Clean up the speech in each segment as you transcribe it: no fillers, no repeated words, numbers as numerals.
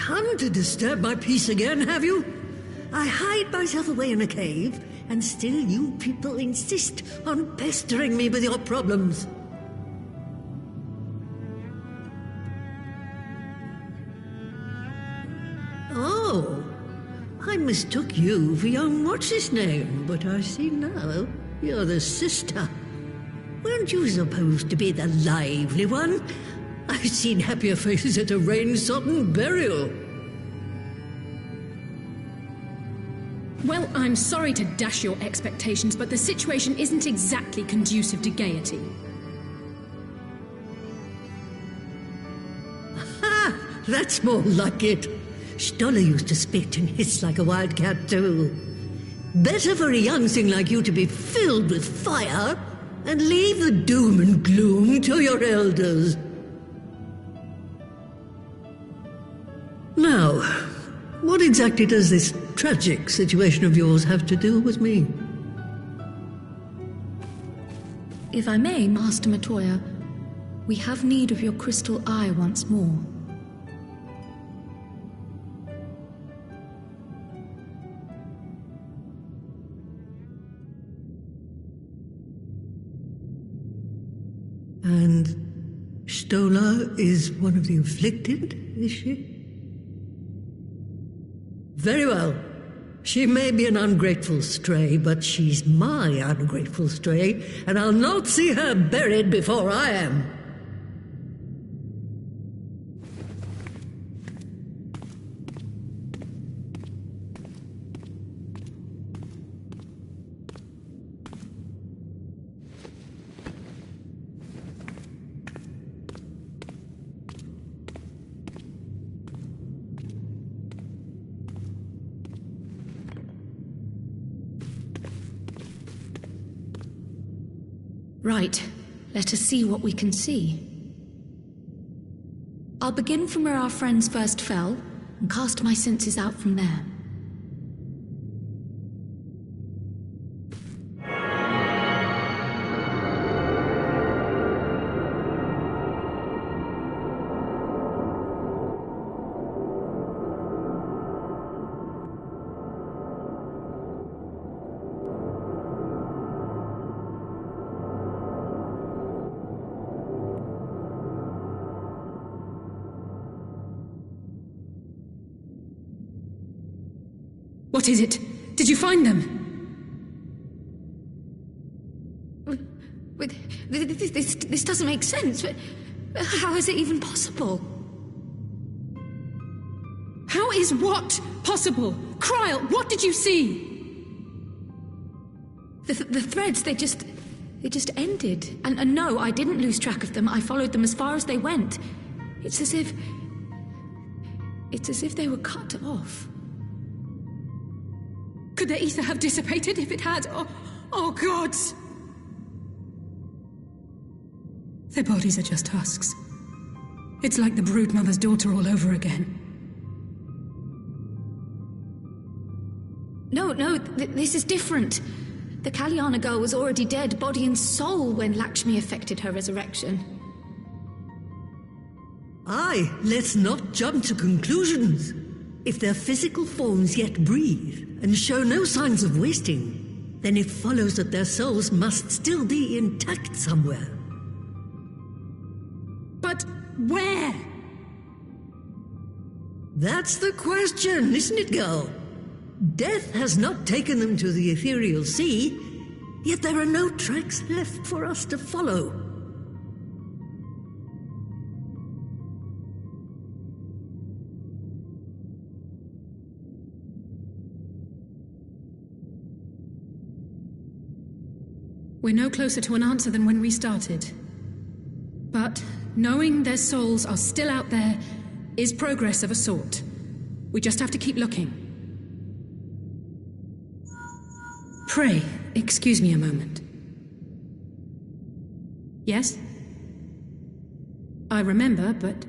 come to disturb my peace again, have you? I hide myself away in a cave, and still you people insist on pestering me with your problems. Oh, I mistook you for young what's-his-name, but I see now you're the sister. Weren't you supposed to be the lively one? I've seen happier faces at a rain-sodden burial. Well, I'm sorry to dash your expectations, but the situation isn't exactly conducive to gaiety. Ha! That's more like it. Stoller used to spit and hiss like a wildcat too. Better for a young thing like you to be filled with fire and leave the doom and gloom to your elders. Now, what exactly does this tragic situation of yours have to do with me? If I may, Master Matoya, we have need of your crystal eye once more. And Stoller is one of the afflicted, is she? Very well. She may be an ungrateful stray, but she's my ungrateful stray, and I'll not see her buried before I am. Right, let us see what we can see. I'll begin from where our friends first fell, and cast my senses out from there. What is it? Did you find them? This doesn't make sense. How is it even possible? How is what possible? Kryl, what did you see? The threads, they just ended. And no, I didn't lose track of them. I followed them as far as they went. It's as if they were cut off. Could their ether have dissipated if it had? Oh, gods! Their bodies are just husks. It's like the broodmother's daughter all over again. No, this is different. The Kalyana girl was already dead, body and soul, when Lakshmi effected her resurrection. Aye, let's not jump to conclusions. If their physical forms yet breathe and show no signs of wasting, then it follows that their souls must still be intact somewhere. But where? That's the question, isn't it, girl? Death has not taken them to the ethereal sea, yet there are no tracks left for us to follow. We're no closer to an answer than when we started. But knowing their souls are still out there is progress of a sort. We just have to keep looking. Pray, excuse me a moment. Yes? I remember, but...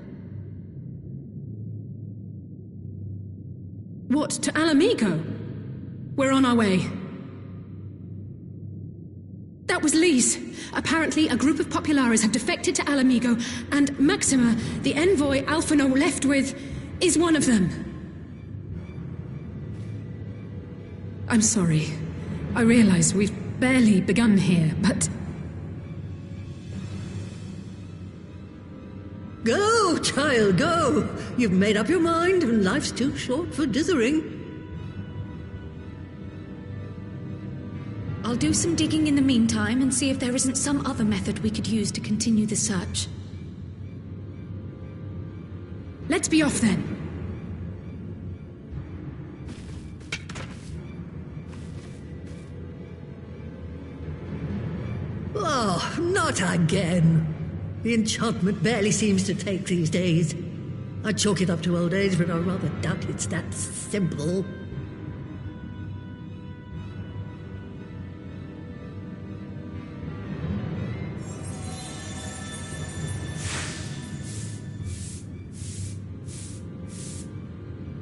What, to Alamigo? We're on our way. That was Lee's. Apparently, a group of Populares have defected to Alamigo, and Maxima, the envoy Alphino left with, is one of them. I'm sorry. I realize we've barely begun here, but... Go, child, go! You've made up your mind, and life's too short for dithering. I'll do some digging in the meantime and see if there isn't some other method we could use to continue the search. Let's be off then. Oh, not again. The enchantment barely seems to take these days. I chalk it up to old age, but I rather doubt it's that simple.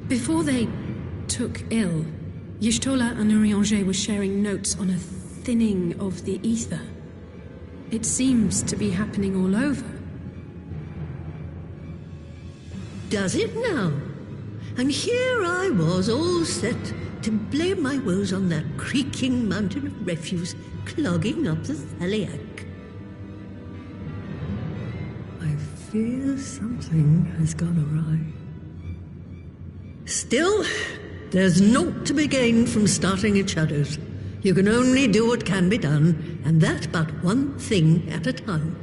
Before they took ill, Y'shtola and Urianger were sharing notes on a thinning of the ether. It seems to be happening all over. Does it now? And here I was, all set to blame my woes on that creaking mountain of refuse clogging up the Thaliac. I fear something has gone awry. Still, there's naught to be gained from starting at shadows. You can only do what can be done, and that but one thing at a time.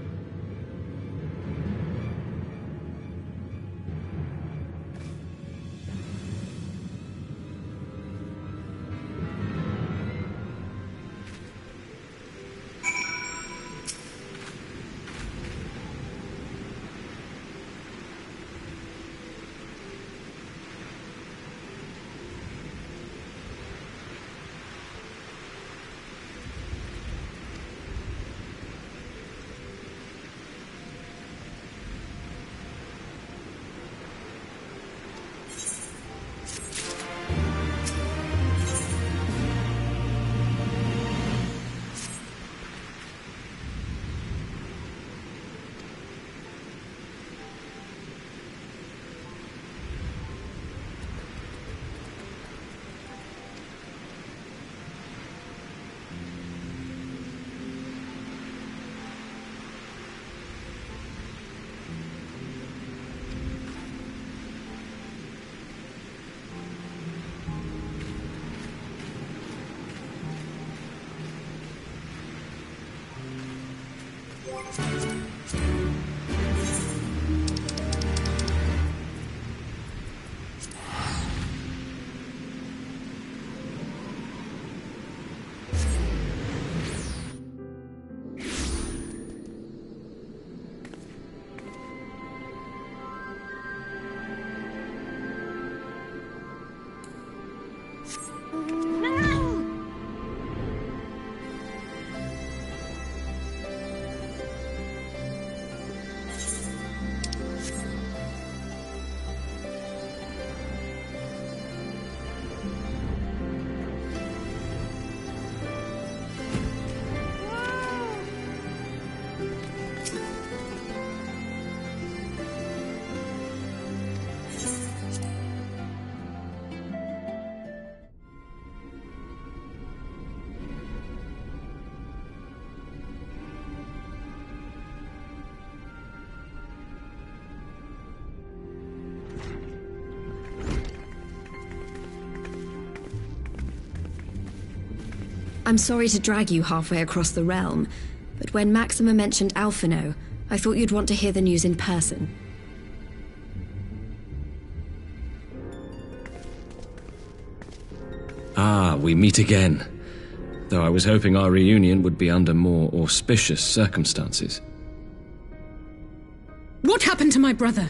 I'm sorry to drag you halfway across the realm, but when Maxima mentioned Alphino, I thought you'd want to hear the news in person. Ah, we meet again. Though I was hoping our reunion would be under more auspicious circumstances. What happened to my brother?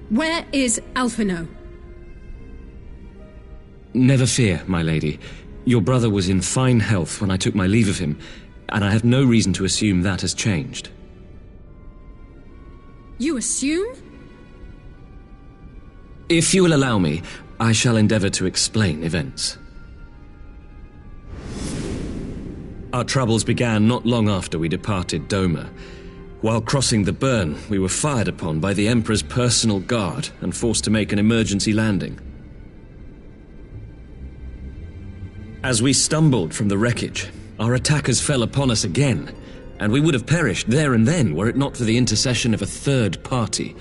Where is Alphino? Never fear, my lady. Your brother was in fine health when I took my leave of him, and I have no reason to assume that has changed. You assume? If you will allow me, I shall endeavor to explain events. Our troubles began not long after we departed Doma. While crossing the burn, we were fired upon by the Emperor's personal guard and forced to make an emergency landing. As we stumbled from the wreckage, our attackers fell upon us again, and we would have perished there and then were it not for the intercession of a third party,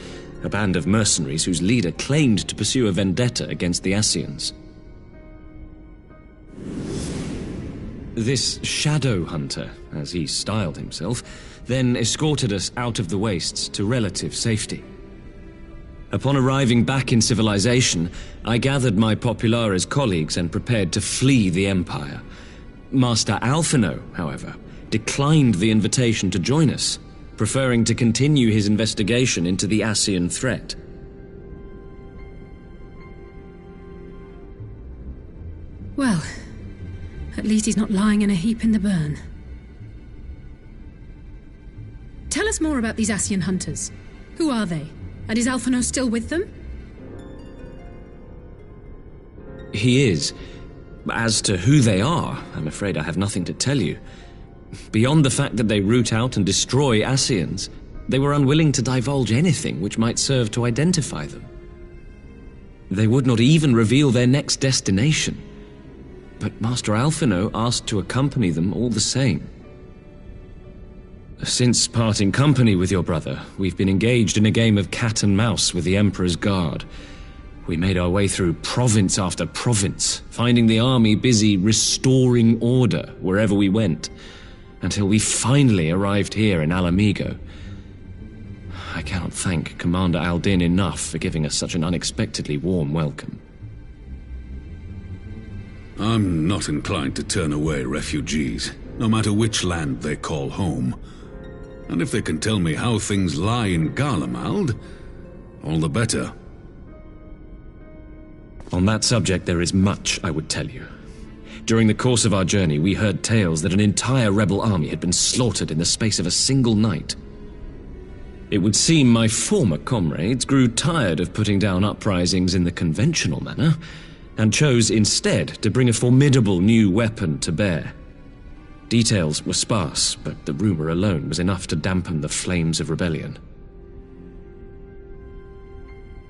a band of mercenaries whose leader claimed to pursue a vendetta against the Ascians. This shadow hunter, as he styled himself, then escorted us out of the wastes to relative safety. Upon arriving back in civilization, I gathered my Populares colleagues and prepared to flee the Empire. Master Alphino, however, declined the invitation to join us, preferring to continue his investigation into the Ascian threat. Well, at least he's not lying in a heap in the burn. Tell us more about these Ascian hunters. Who are they? And is Alphino still with them? He is. As to who they are, I'm afraid I have nothing to tell you. Beyond the fact that they root out and destroy Ascians, they were unwilling to divulge anything which might serve to identify them. They would not even reveal their next destination. But Master Alphino asked to accompany them all the same. Since parting company with your brother, we've been engaged in a game of cat and mouse with the Emperor's guard. We made our way through province after province, finding the army busy restoring order wherever we went, until we finally arrived here in Alamigo. I cannot thank Commander Aldin enough for giving us such an unexpectedly warm welcome. I'm not inclined to turn away refugees, no matter which land they call home. And if they can tell me how things lie in Garlemald, all the better. On that subject, there is much I would tell you. During the course of our journey, we heard tales that an entire rebel army had been slaughtered in the space of a single night. It would seem my former comrades grew tired of putting down uprisings in the conventional manner, and chose instead to bring a formidable new weapon to bear. Details were sparse, but the rumor alone was enough to dampen the flames of rebellion.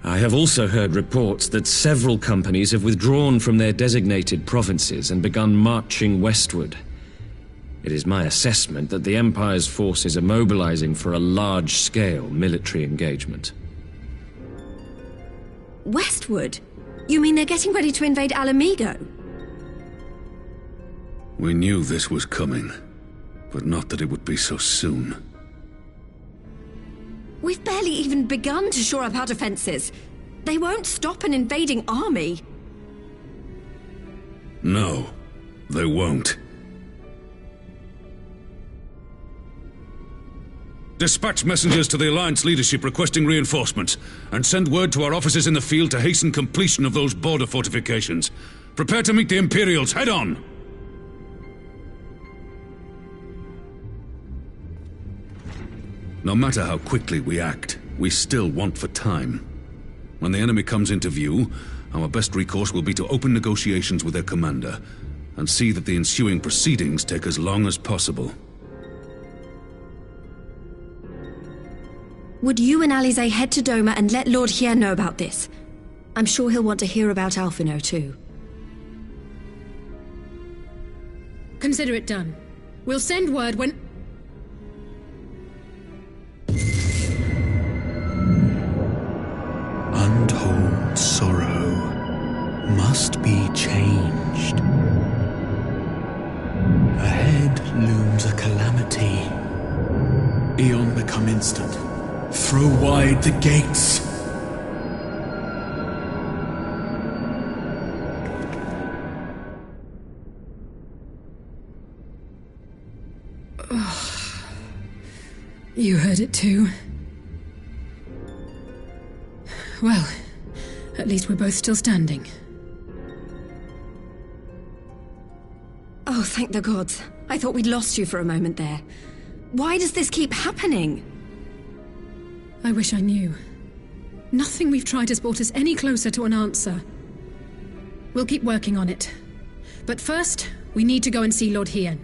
I have also heard reports that several companies have withdrawn from their designated provinces and begun marching westward. It is my assessment that the Empire's forces are mobilizing for a large-scale military engagement. Westward? You mean they're getting ready to invade Alamigo? We knew this was coming, but not that it would be so soon. We've barely even begun to shore up our defenses. They won't stop an invading army. No, they won't. Dispatch messengers to the Alliance leadership requesting reinforcements, and send word to our officers in the field to hasten completion of those border fortifications. Prepare to meet the Imperials head on! No matter how quickly we act, we still want for time. When the enemy comes into view, our best recourse will be to open negotiations with their commander, and see that the ensuing proceedings take as long as possible. Would you and Alize head to Doma and let Lord Hien know about this? I'm sure he'll want to hear about Alphino too. Consider it done. We'll send word when... Untold sorrow must be changed. Ahead looms a calamity. Eon become instant. Throw wide the gates! You heard it too. Well, at least we're both still standing. Oh, thank the gods. I thought we'd lost you for a moment there. Why does this keep happening? I wish I knew. Nothing we've tried has brought us any closer to an answer. We'll keep working on it. But first, we need to go and see Lord Hien.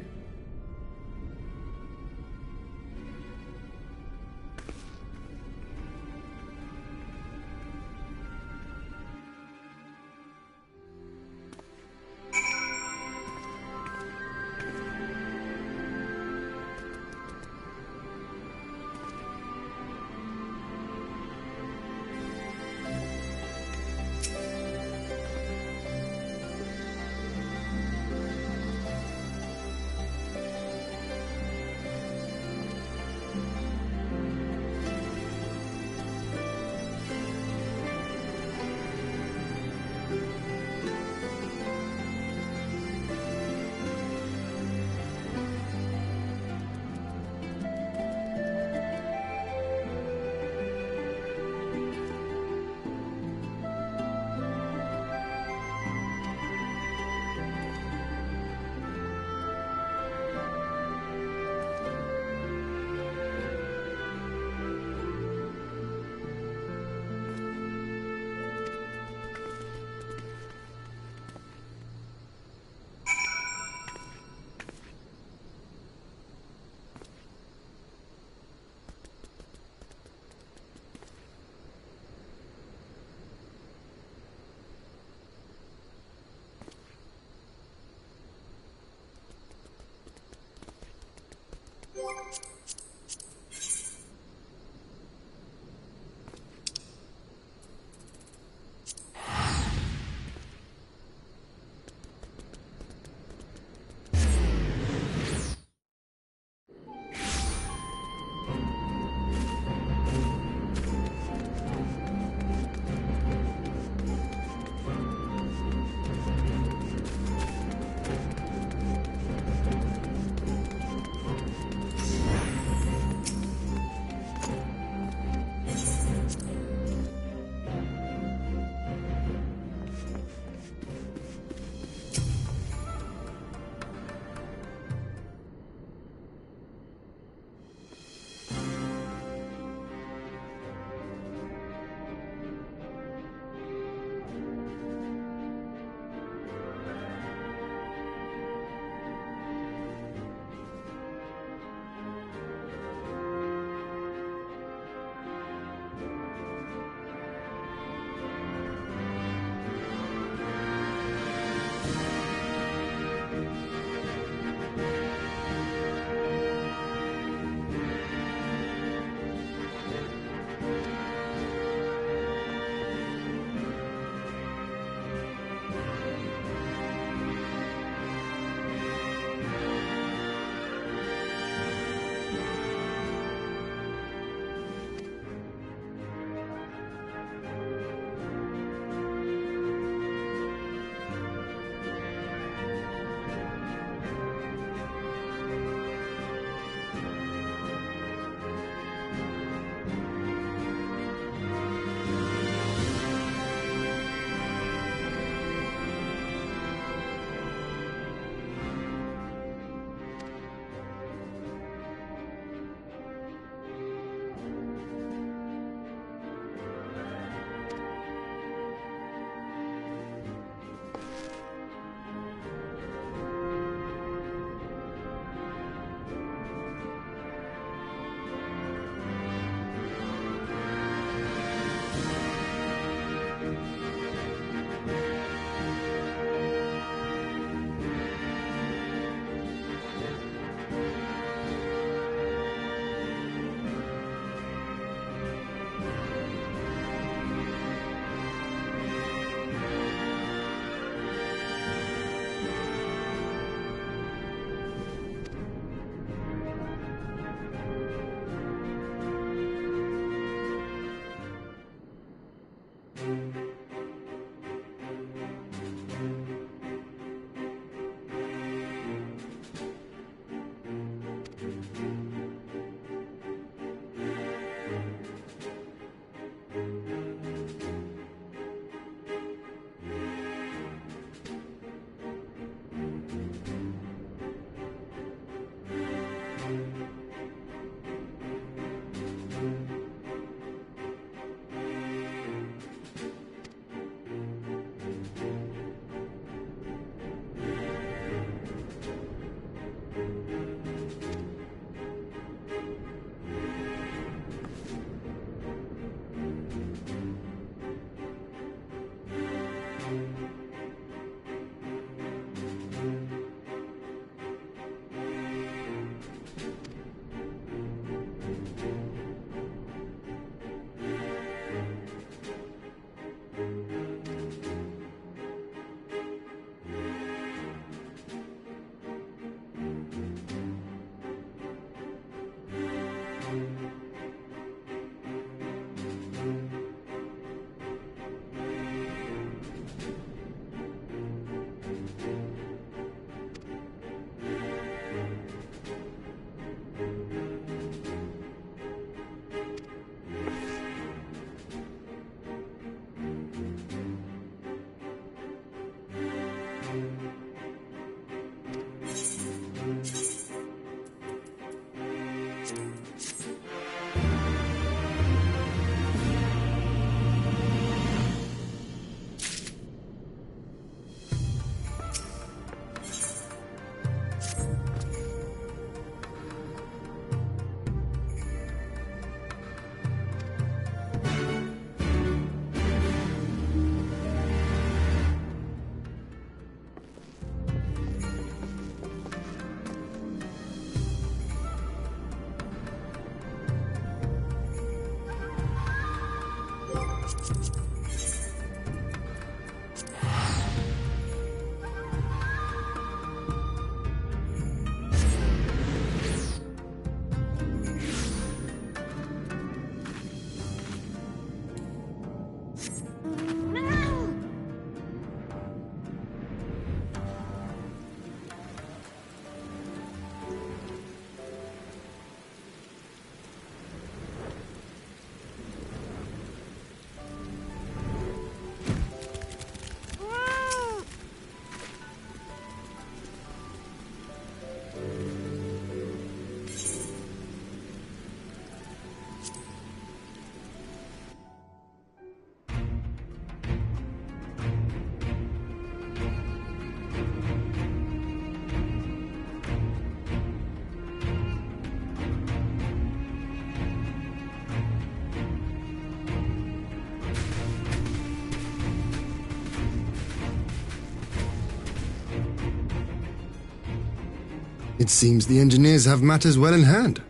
It seems the engineers have matters well in hand.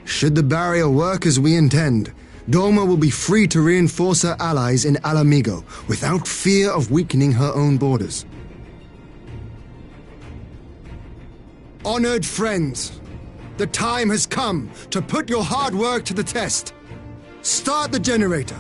Should the barrier work as we intend, Doma will be free to reinforce her allies in Alamigo without fear of weakening her own borders. Honored friends, the time has come to put your hard work to the test. Start the generator.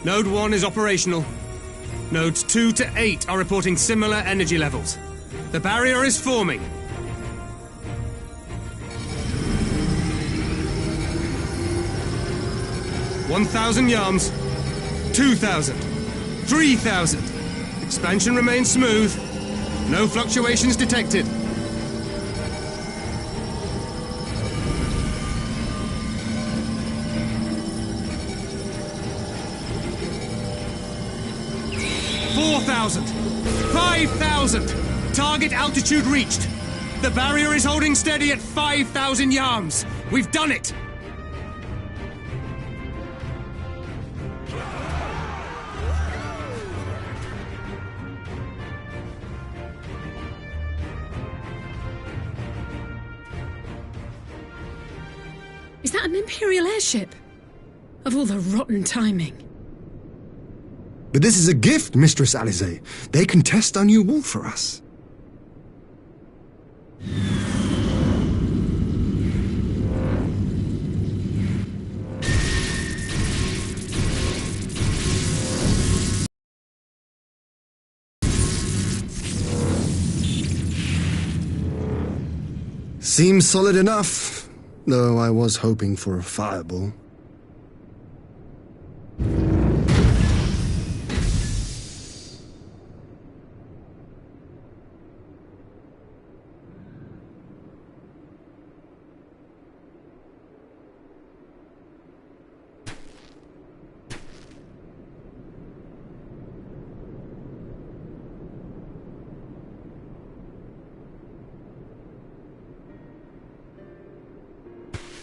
Node 1 is operational. Nodes 2 to 8 are reporting similar energy levels. The barrier is forming. $1,000 yards, 2,000, 3,000. Expansion remains smooth. No fluctuations detected. $4,000, 5,000. Target altitude reached. The barrier is holding steady at 5,000 yards. We've done it. Is that an Imperial airship? Of all the rotten timing. But this is a gift, Mistress Alize. They can test our new wall for us. Seems solid enough, though I was hoping for a fireball.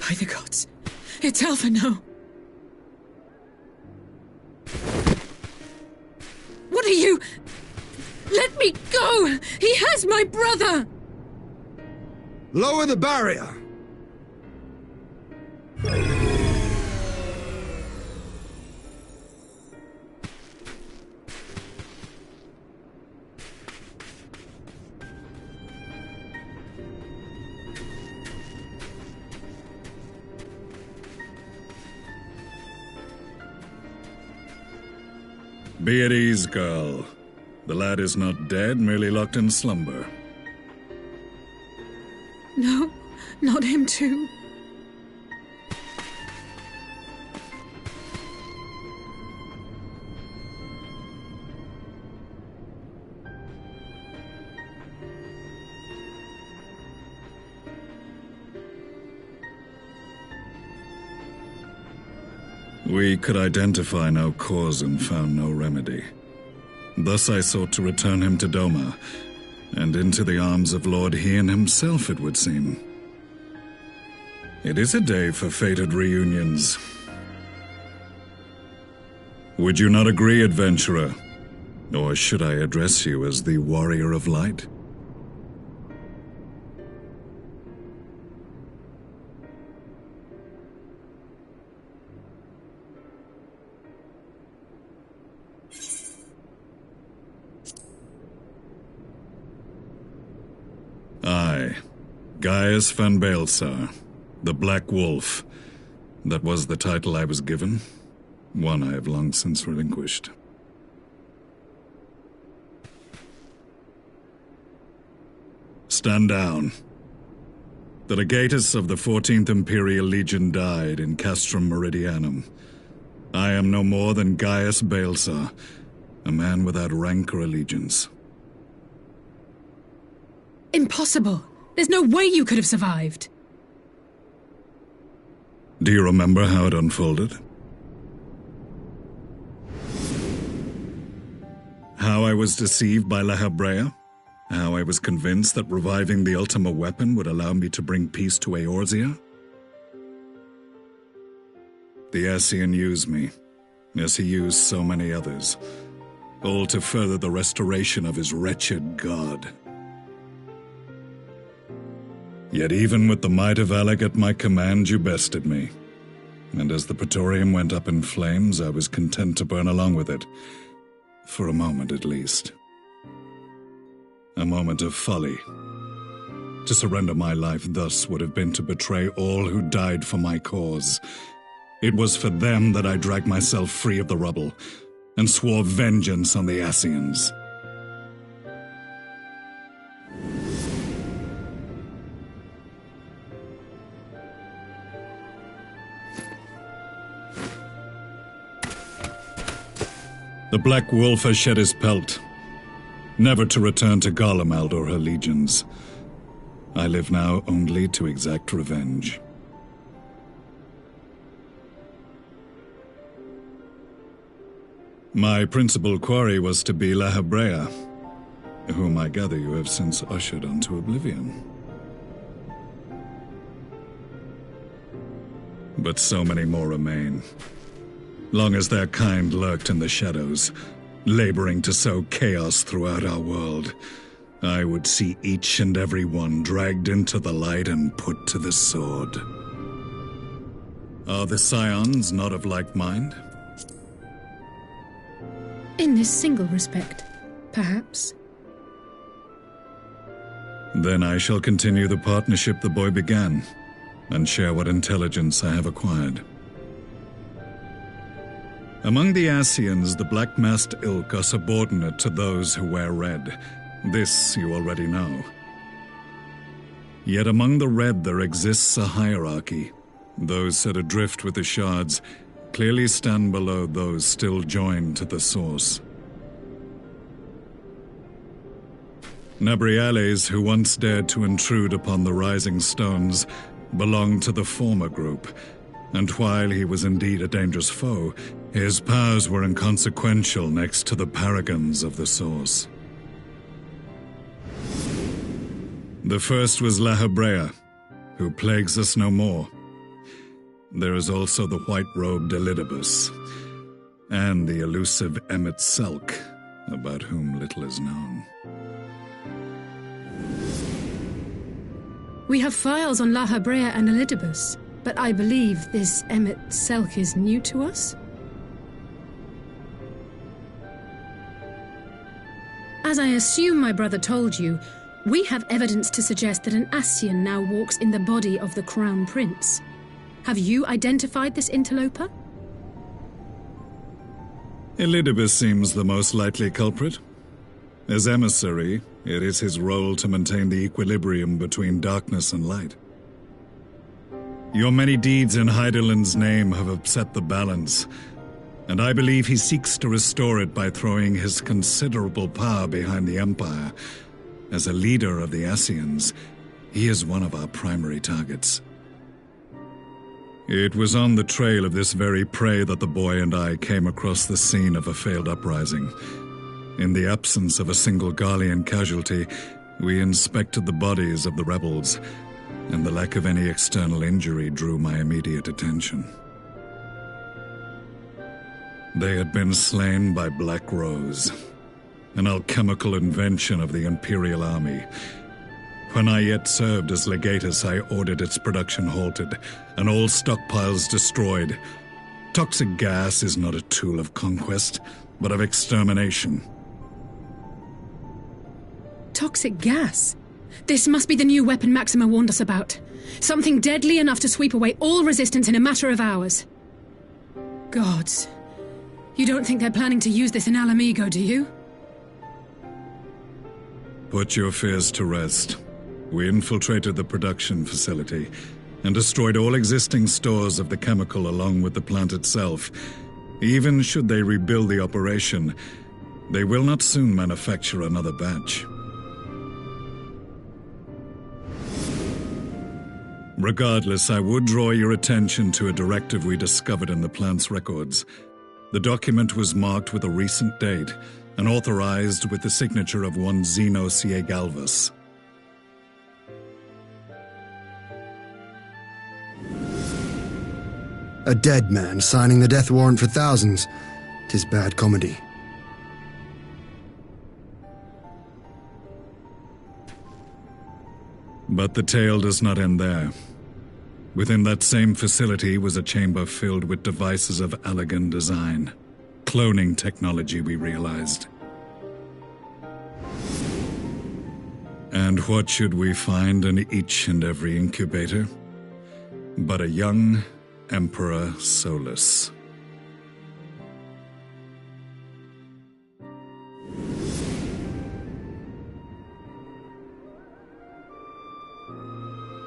By the gods, it's Alphino. What are you? Let me go! He has my brother! Lower the barrier! Be at ease, girl. The lad is not dead, merely locked in slumber. No, not him too. We could identify no cause and found no remedy. Thus I sought to return him to Doma, and into the arms of Lord Hien himself, it would seem. It is a day for fated reunions. Would you not agree, adventurer? Or should I address you as the Warrior of Light? I, Gaius van Baelsar, the Black Wolf. That was the title I was given, one I have long since relinquished. Stand down. The legatus of the 14th Imperial Legion died in Castrum Meridianum. I am no more than Gaius Baelsar, a man without rank or allegiance. Impossible! There's no way you could have survived! Do you remember how it unfolded? How I was deceived by La Habrea? How I was convinced that reviving the Ultima weapon would allow me to bring peace to Eorzea? The Ascian used me, as he used so many others, all to further the restoration of his wretched god. Yet even with the might of Alec at my command, you bested me. And as the Praetorium went up in flames, I was content to burn along with it. For a moment, at least. A moment of folly. To surrender my life thus would have been to betray all who died for my cause. It was for them that I dragged myself free of the rubble, and swore vengeance on the Ascians. The Black Wolf has shed his pelt, never to return to Garlemald or her legions. I live now only to exact revenge. My principal quarry was to be La Habrea, whom I gather you have since ushered onto oblivion. But so many more remain. Long as their kind lurked in the shadows, laboring to sow chaos throughout our world, I would see each and every one dragged into the light and put to the sword. Are the Scions not of like mind? In this single respect, perhaps. Then I shall continue the partnership the boy began, and share what intelligence I have acquired. Among the Ascians, the Black-Masked Ilk are subordinate to those who wear red. This you already know. Yet among the Red there exists a hierarchy. Those set adrift with the shards clearly stand below those still joined to the source. Nabriales, who once dared to intrude upon the Rising Stones, belonged to the former group, and while he was indeed a dangerous foe, his powers were inconsequential next to the paragons of the Source. The first was La Habrea, who plagues us no more. There is also the white-robed Elidibus, and the elusive Emmet Selk, about whom little is known. We have files on La Habrea and Elidibus, but I believe this Emmet Selk is new to us? As I assume my brother told you, we have evidence to suggest that an Ascian now walks in the body of the Crown Prince. Have you identified this interloper? Elidibus seems the most likely culprit. As emissary, it is his role to maintain the equilibrium between darkness and light. Your many deeds in Heideland's name have upset the balance, and I believe he seeks to restore it by throwing his considerable power behind the Empire. As a leader of the Ascians, he is one of our primary targets. It was on the trail of this very prey that the boy and I came across the scene of a failed uprising. In the absence of a single Garlean casualty, we inspected the bodies of the rebels, and the lack of any external injury drew my immediate attention. They had been slain by Black Rose, an alchemical invention of the Imperial Army. When I yet served as legatus, I ordered its production halted, and all stockpiles destroyed. Toxic gas is not a tool of conquest, but of extermination. Toxic gas? This must be the new weapon Maxima warned us about. Something deadly enough to sweep away all resistance in a matter of hours. Gods. You don't think they're planning to use this in Alamigo, do you? Put your fears to rest. We infiltrated the production facility and destroyed all existing stores of the chemical along with the plant itself. Even should they rebuild the operation, they will not soon manufacture another batch. Regardless, I would draw your attention to a directive we discovered in the plant's records. The document was marked with a recent date and authorized with the signature of one Zeno Galvas. A dead man signing the death warrant for thousands. 'Tis bad comedy. But the tale does not end there. Within that same facility was a chamber filled with devices of elegant design. Cloning technology, we realized. And what should we find in each and every incubator? But a young Emperor Solus.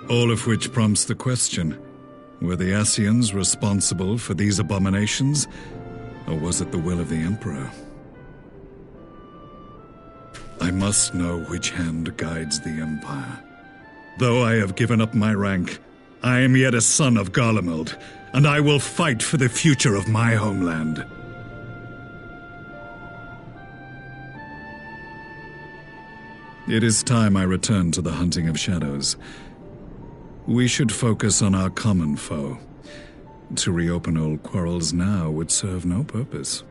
All of which prompts the question, were the Ascians responsible for these abominations, or was it the will of the Emperor? I must know which hand guides the Empire. Though I have given up my rank, I am yet a son of Garlemald, and I will fight for the future of my homeland. It is time I return to the hunting of shadows. We should focus on our common foe. To reopen old quarrels now would serve no purpose.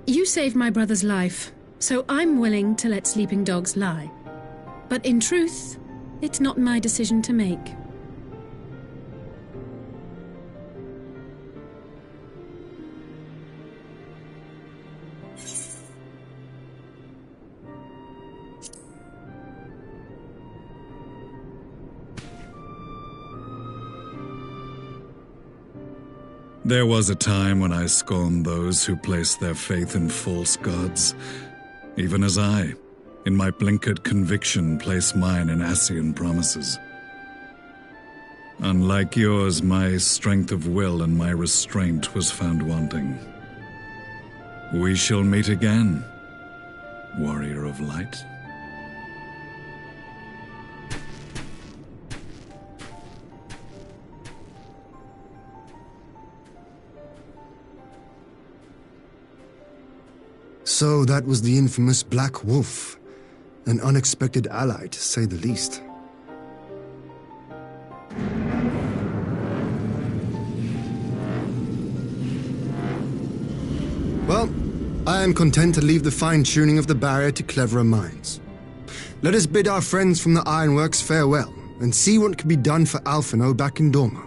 You saved my brother's life, so I'm willing to let sleeping dogs lie. But in truth, it's not my decision to make. There was a time when I scorned those who placed their faith in false gods, even as I, in my blinkered conviction, place mine in Ascian promises. Unlike yours, my strength of will and my restraint was found wanting. We shall meet again, warrior of light. So that was the infamous Black Wolf. An unexpected ally, to say the least. Well, I am content to leave the fine-tuning of the barrier to cleverer minds. Let us bid our friends from the Ironworks farewell, and see what can be done for Alphino back in Dorma.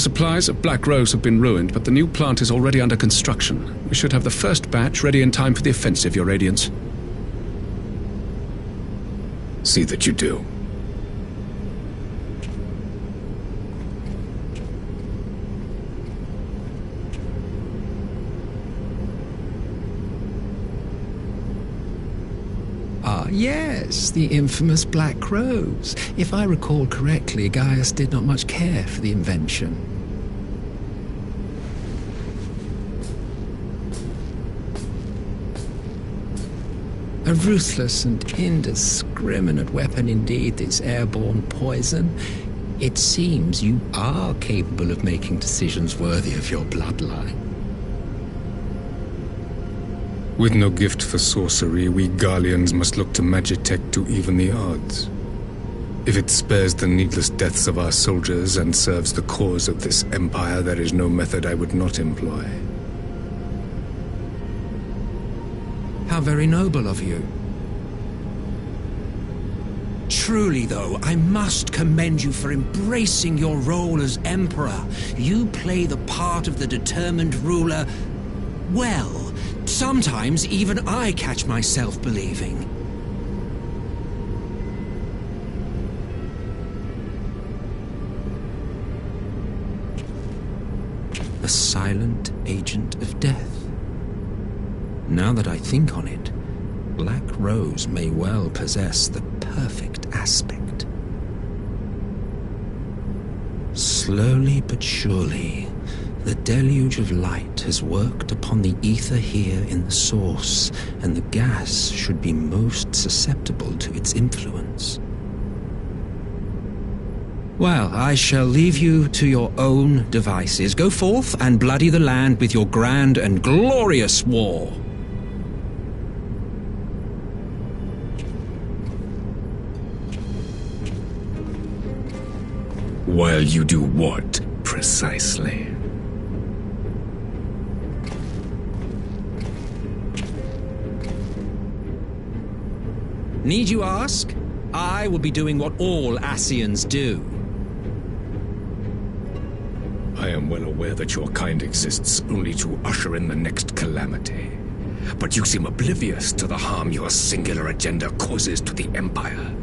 supplies of Black Rose have been ruined, but the new plant is already under construction. We should have the first batch ready in time for the offensive, Your Radiance. See that you do. Ah, yes, the infamous Black Rose. If I recall correctly, Gaius did not much care for the invention. A ruthless and indiscriminate weapon indeed, this airborne poison. It seems you are capable of making decisions worthy of your bloodline. With no gift for sorcery, we Garleans must look to Magitech to even the odds. If it spares the needless deaths of our soldiers and serves the cause of this empire, there is no method I would not employ. How very noble of you. Truly, though, I must commend you for embracing your role as Emperor. You play the part of the determined ruler well. Sometimes even I catch myself believing. A silent agent of death. Now that I think on it, Black Rose may well possess the perfect aspect. Slowly but surely, the deluge of light has worked upon the ether here in the source, and the gas should be most susceptible to its influence. Well, I shall leave you to your own devices. Go forth and bloody the land with your grand and glorious war. While you do what, precisely? Need you ask? I will be doing what all Ascians do. I am well aware that your kind exists only to usher in the next calamity. But you seem oblivious to the harm your singular agenda causes to the Empire.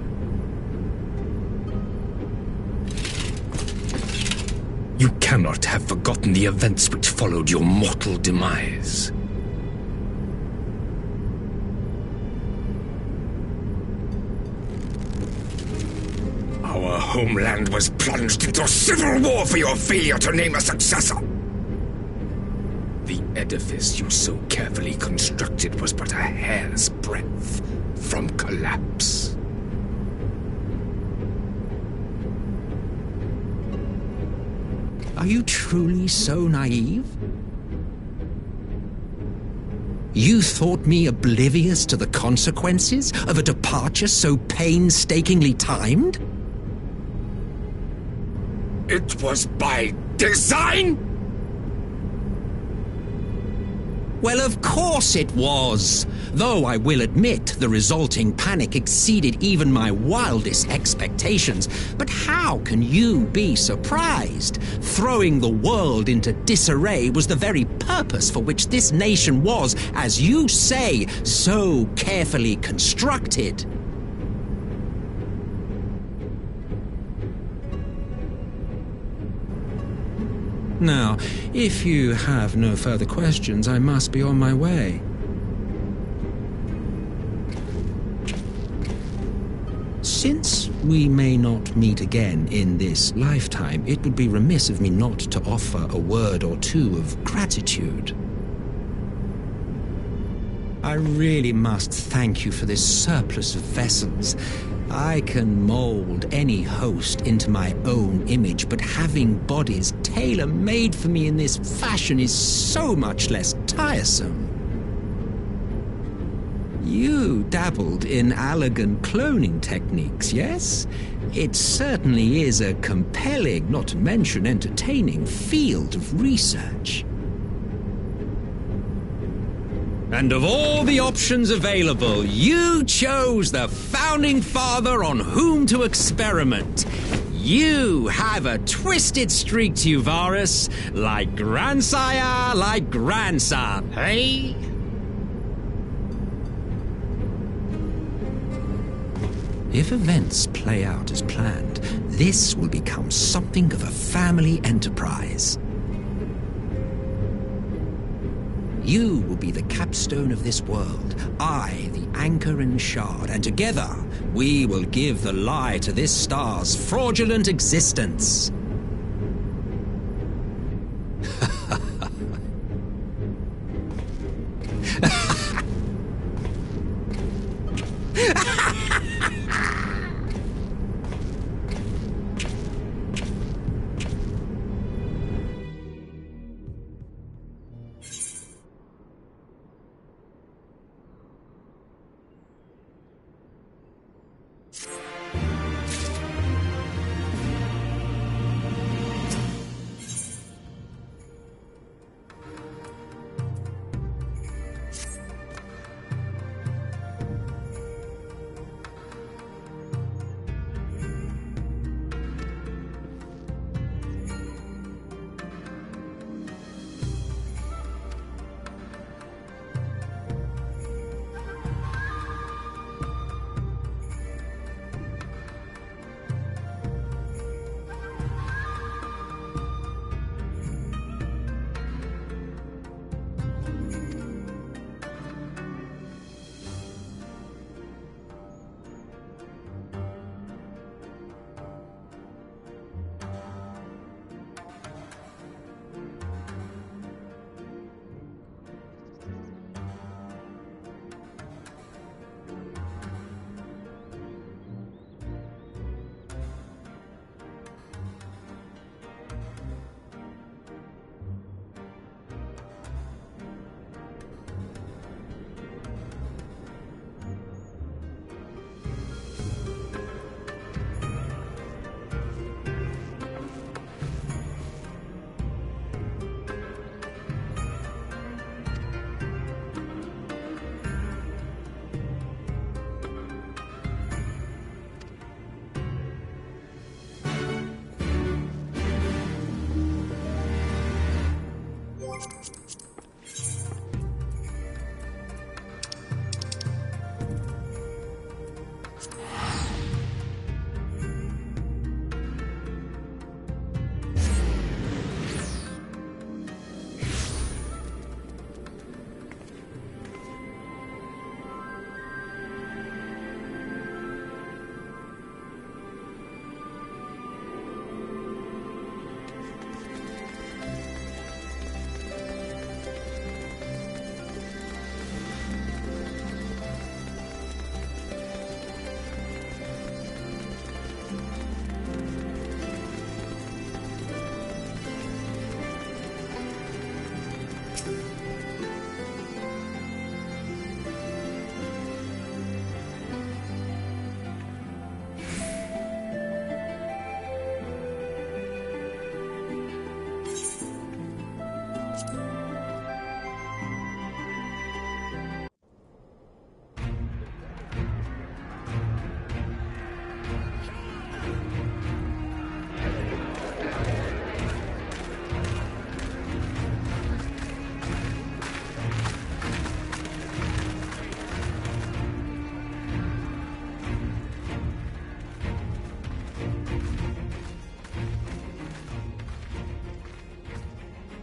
You cannot have forgotten the events which followed your mortal demise. Our homeland was plunged into civil war for your failure to name a successor. The edifice you so carefully constructed was but a hair's breadth from collapse. Are you truly so naive? You thought me oblivious to the consequences of a departure so painstakingly timed? It was by design? Well, of course it was. Though I will admit the resulting panic exceeded even my wildest expectations. But how can you be surprised? Throwing the world into disarray was the very purpose for which this nation was, as you say, so carefully constructed. Now, if you have no further questions, I must be on my way. Since we may not meet again in this lifetime, it would be remiss of me not to offer a word or two of gratitude. I really must thank you for this surplus of vessels. I can mold any host into my own image, but having bodies tailor-made for me in this fashion is so much less tiresome. You dabbled in Allagan cloning techniques, yes? It certainly is a compelling, not to mention entertaining, field of research. And of all the options available, you chose the founding father on whom to experiment. You have a twisted streak to you, Varus. Like grandsire, like grandson, hey? If events play out as planned, this will become something of a family enterprise. You will be the capstone of this world, I the anchor and shard, and together we will give the lie to this star's fraudulent existence.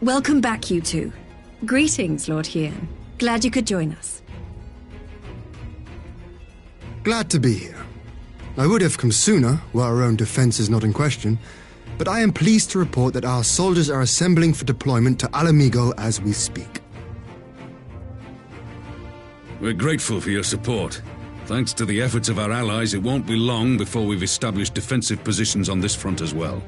Welcome back, you two. Greetings, Lord Hien. Glad you could join us. Glad to be here. I would have come sooner, were our own defense is not in question, but I am pleased to report that our soldiers are assembling for deployment to Alamigo as we speak. We're grateful for your support. Thanks to the efforts of our allies, it won't be long before we've established defensive positions on this front as well.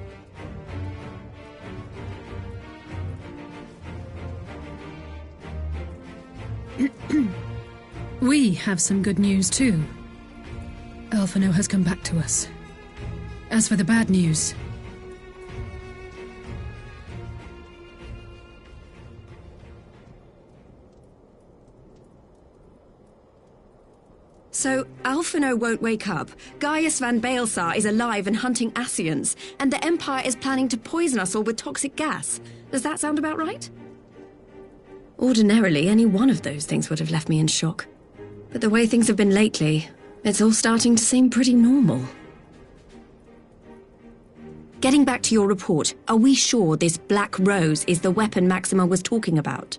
We have some good news too. Alphino has come back to us. As for the bad news, So, Alphino won't wake up, Gaius van Baelsar is alive and hunting Ascians, and the Empire is planning to poison us all with toxic gas. Does that sound about right? Ordinarily, any one of those things would have left me in shock. But the way things have been lately, it's all starting to seem pretty normal. Getting back to your report, are we sure this Black Rose is the weapon Maxima was talking about?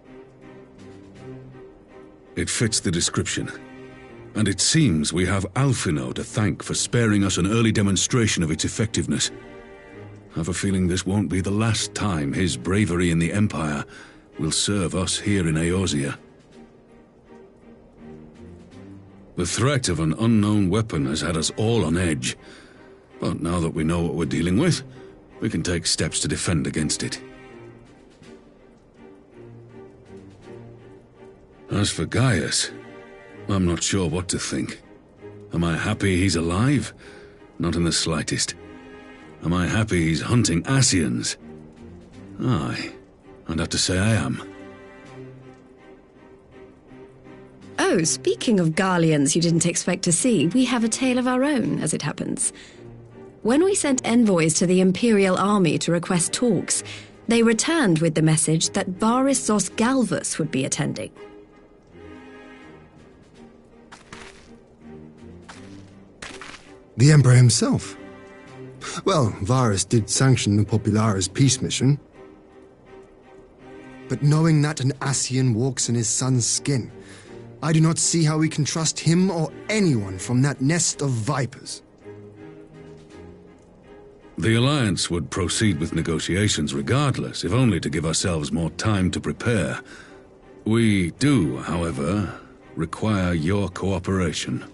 It fits the description. And it seems we have Alphino to thank for sparing us an early demonstration of its effectiveness. I have a feeling this won't be the last time his bravery in the Empire will serve us here in Eorzea. The threat of an unknown weapon has had us all on edge. But now that we know what we're dealing with, we can take steps to defend against it. As for Gaius, I'm not sure what to think. Am I happy he's alive? Not in the slightest. Am I happy he's hunting Ascians? Aye, I'd have to say I am. Oh, speaking of Garleans you didn't expect to see, we have a tale of our own, as it happens. When we sent envoys to the Imperial Army to request talks, they returned with the message that Varys Zos Galvus would be attending. The Emperor himself. Well, Varys did sanction the Popularis peace mission. But knowing that an Ascian walks in his son's skin, I do not see how we can trust him or anyone from that nest of vipers. The Alliance would proceed with negotiations regardless, if only to give ourselves more time to prepare. We do, however, require your cooperation.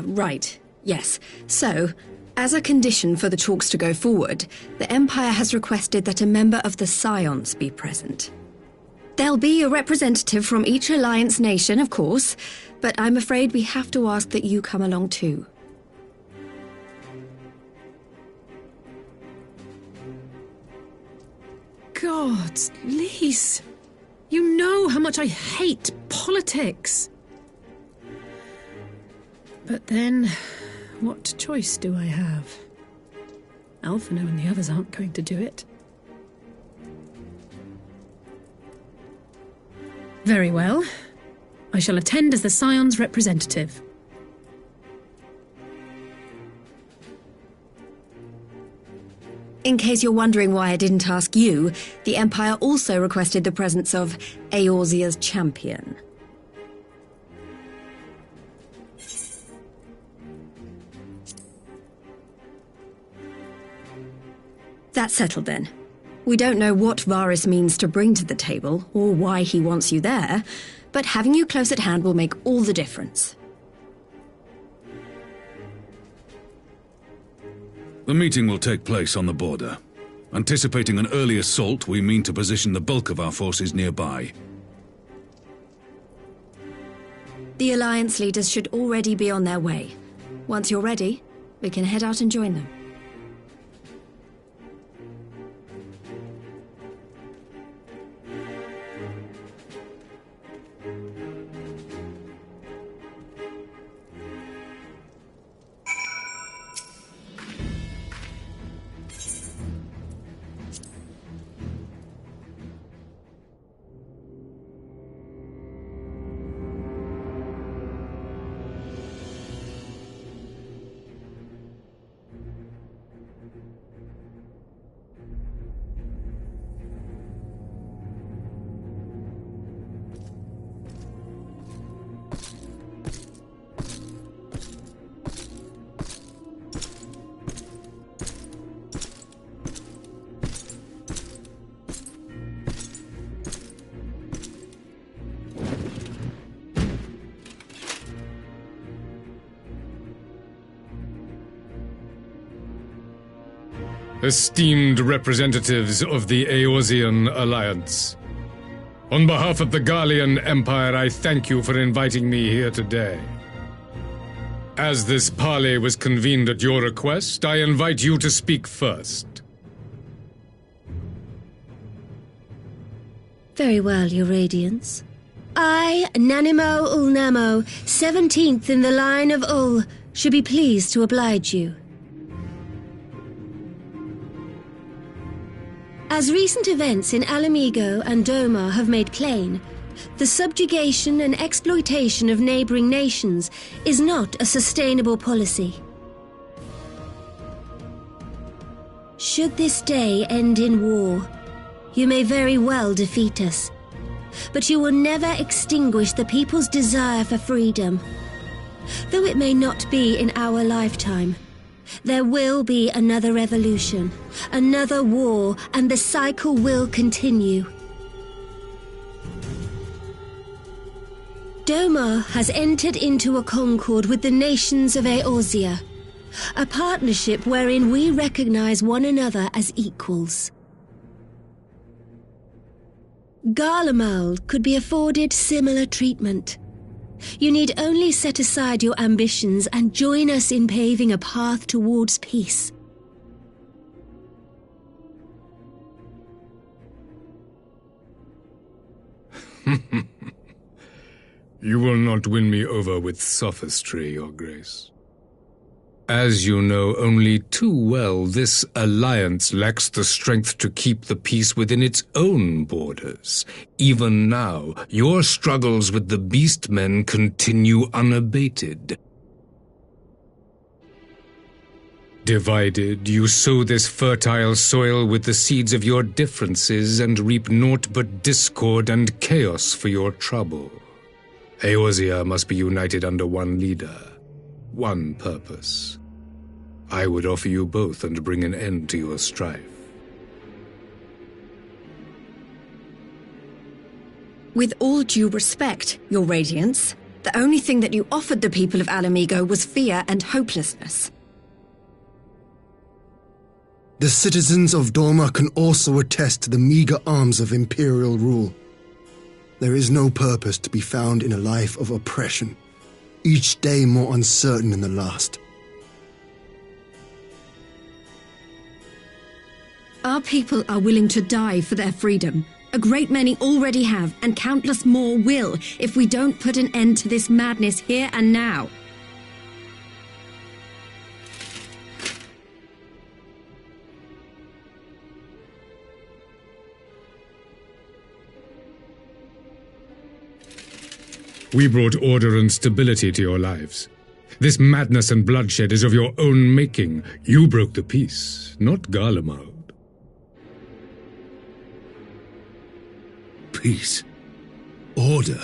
Right. Yes. So, as a condition for the talks to go forward, the Empire has requested that a member of the Scions be present. There'll be a representative from each Alliance nation, of course, but I'm afraid we have to ask that you come along too. God, Lise, you know how much I hate politics. But then, what choice do I have? Alphino and the others aren't going to do it. Very well. I shall attend as the Scion's representative. In case you're wondering why I didn't ask you, the Empire also requested the presence of Eorzea's champion. That's settled then. We don't know what Varys means to bring to the table, or why he wants you there, but having you close at hand will make all the difference. The meeting will take place on the border. Anticipating an early assault, we mean to position the bulk of our forces nearby. The Alliance leaders should already be on their way. Once you're ready, we can head out and join them. Esteemed representatives of the Eorzean Alliance, on behalf of the Garlean Empire, I thank you for inviting me here today. As this parley was convened at your request, I invite you to speak first. Very well, Your Radiance. I, Nanimo Ulnamo, 17th in the line of Ul, should be pleased to oblige you. As recent events in Alamigo and Doma have made plain, the subjugation and exploitation of neighboring nations is not a sustainable policy. Should this day end in war, you may very well defeat us, but you will never extinguish the people's desire for freedom. Though it may not be in our lifetime, there will be another revolution, another war, and the cycle will continue. Doma has entered into a concord with the nations of Eorzea, a partnership wherein we recognize one another as equals. Garlemald could be afforded similar treatment. You need only set aside your ambitions and join us in paving a path towards peace. You will not win me over with sophistry, Your Grace. As you know only too well, this alliance lacks the strength to keep the peace within its own borders. Even now, your struggles with the Beastmen continue unabated. Divided, you sow this fertile soil with the seeds of your differences and reap naught but discord and chaos for your trouble. Eorzea must be united under one leader, one purpose. I would offer you both and bring an end to your strife. With all due respect, Your Radiance, the only thing that you offered the people of Alamigo was fear and hopelessness. The citizens of Doma can also attest to the meager arms of imperial rule. There is no purpose to be found in a life of oppression, each day more uncertain than the last. Our people are willing to die for their freedom. A great many already have, and countless more will, if we don't put an end to this madness here and now. We brought order and stability to your lives. This madness and bloodshed is of your own making. You broke the peace, not Garlemald. Peace. Order.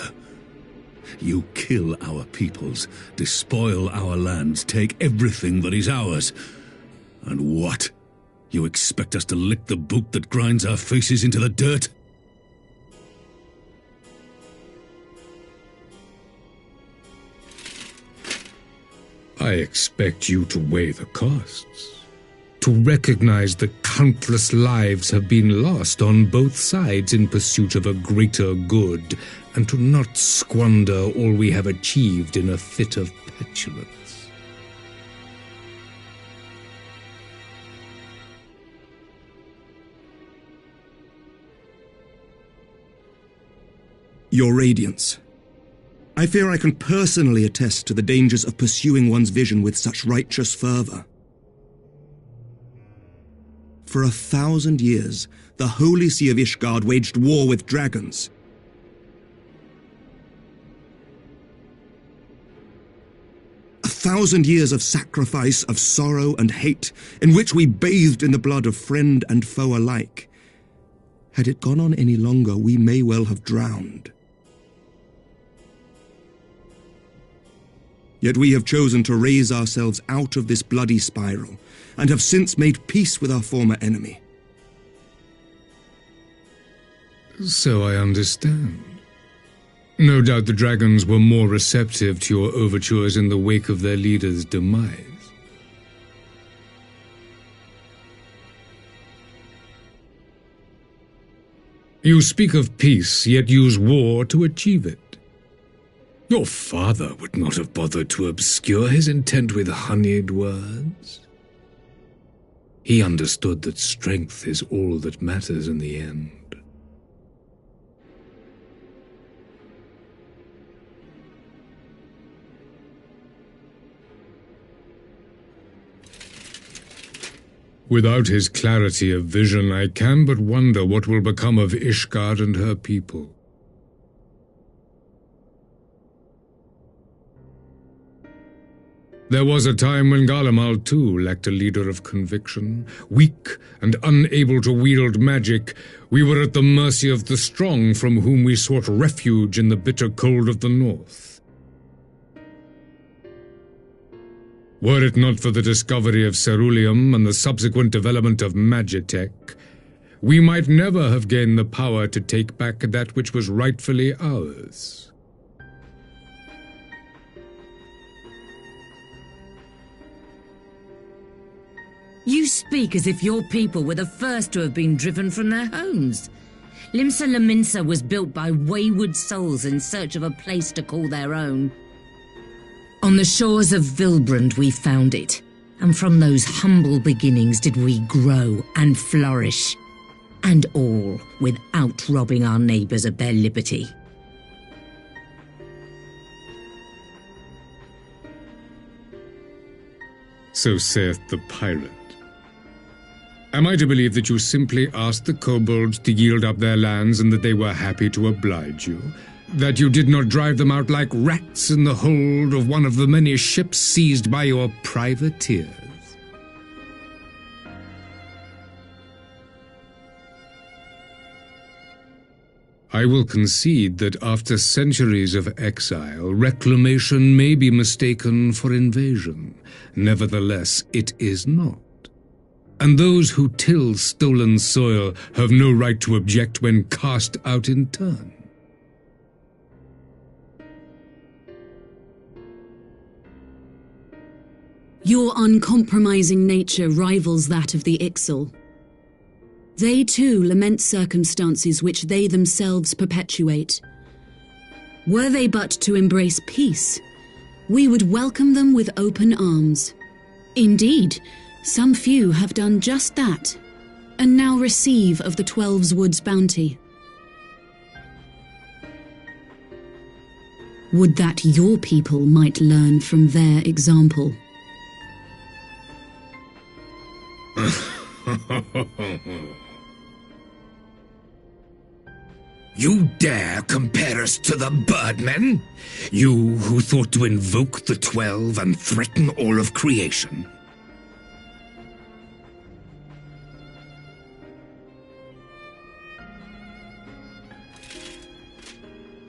You kill our peoples, despoil our lands, take everything that is ours. And what? You expect us to lick the boot that grinds our faces into the dirt? I expect you to weigh the costs, to recognize that countless lives have been lost on both sides in pursuit of a greater good, and to not squander all we have achieved in a fit of petulance. Your Radiance, I fear I can personally attest to the dangers of pursuing one's vision with such righteous fervor. For 1,000 years, the Holy See of Ishgard waged war with dragons. A 1,000 years of sacrifice, of sorrow and hate, in which we bathed in the blood of friend and foe alike. Had it gone on any longer, we may well have drowned. Yet we have chosen to raise ourselves out of this bloody spiral, and have since made peace with our former enemy. So I understand. No doubt the dragons were more receptive to your overtures in the wake of their leader's demise. You speak of peace, yet use war to achieve it. Your father would not have bothered to obscure his intent with honeyed words. He understood that strength is all that matters in the end. Without his clarity of vision, I can but wonder what will become of Ishgard and her people. There was a time when Garlemald too lacked a leader of conviction. Weak and unable to wield magic, we were at the mercy of the strong from whom we sought refuge in the bitter cold of the north. Were it not for the discovery of ceruleum and the subsequent development of Magitech, we might never have gained the power to take back that which was rightfully ours. You speak as if your people were the first to have been driven from their homes. Limsa Lominsa was built by wayward souls in search of a place to call their own. On the shores of Vilbrand we found it, and from those humble beginnings did we grow and flourish, and all without robbing our neighbours of their liberty. So saith the pirate. Am I to believe that you simply asked the kobolds to yield up their lands and that they were happy to oblige you? That you did not drive them out like rats in the hold of one of the many ships seized by your privateers? I will concede that after centuries of exile, reclamation may be mistaken for invasion. Nevertheless, it is not. And those who till stolen soil have no right to object when cast out in turn. Your uncompromising nature rivals that of the Ixal. They too lament circumstances which they themselves perpetuate. Were they but to embrace peace, we would welcome them with open arms. Indeed, some few have done just that, and now receive of the Twelve's Wood's bounty. Would that your people might learn from their example. You dare compare us to the Birdmen? You who thought to invoke the 12 and threaten all of creation?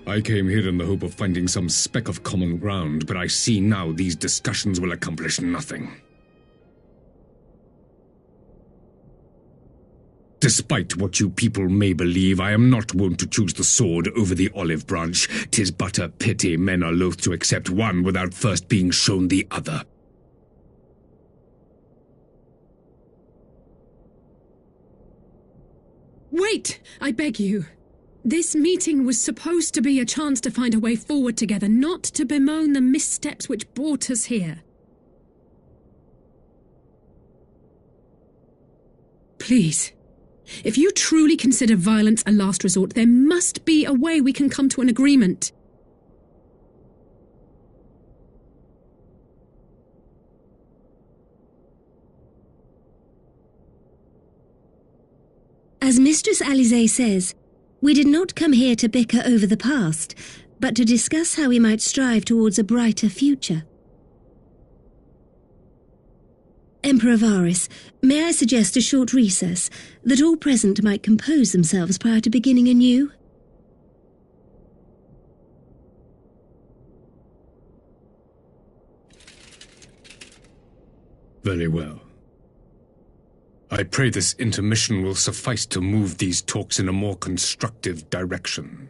I came here in the hope of finding some speck of common ground, but I see now these discussions will accomplish nothing. Despite what you people may believe, I am not wont to choose the sword over the olive branch. 'Tis but a pity men are loath to accept one without first being shown the other. Wait, I beg you. This meeting was supposed to be a chance to find a way forward together, not to bemoan the missteps which brought us here. Please, if you truly consider violence a last resort, there must be a way we can come to an agreement. As Mistress Alisaie says, we did not come here to bicker over the past, but to discuss how we might strive towards a brighter future. Emperor Varys, may I suggest a short recess, that all present might compose themselves prior to beginning anew? Very well. I pray this intermission will suffice to move these talks in a more constructive direction.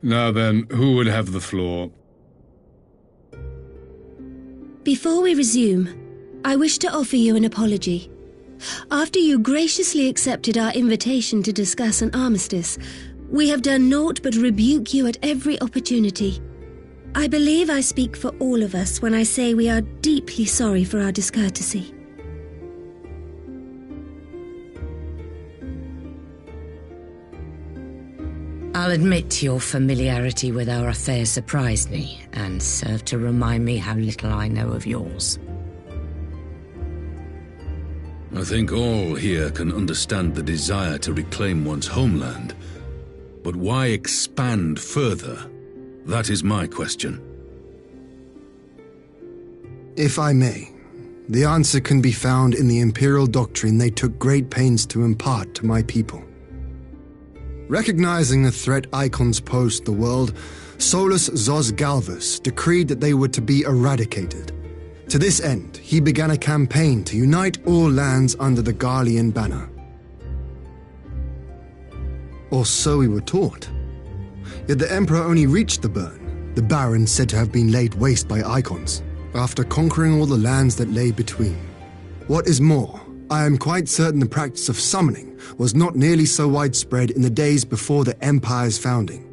Now then, who would have the floor? Before we resume, I wish to offer you an apology. After you graciously accepted our invitation to discuss an armistice, we have done naught but rebuke you at every opportunity. I believe I speak for all of us when I say we are deeply sorry for our discourtesy. I'll admit your familiarity with our affair surprised me, and served to remind me how little I know of yours. I think all here can understand the desire to reclaim one's homeland. But why expand further? That is my question. If I may, the answer can be found in the Imperial doctrine they took great pains to impart to my people. Recognizing the threat icons posed to the world, Solus Zos Galvus decreed that they were to be eradicated. To this end, he began a campaign to unite all lands under the Garlean banner. Or so we were taught. Yet the Emperor only reached the burn, the barren said to have been laid waste by icons, after conquering all the lands that lay between. What is more, I am quite certain the practice of summoning was not nearly so widespread in the days before the Empire's founding.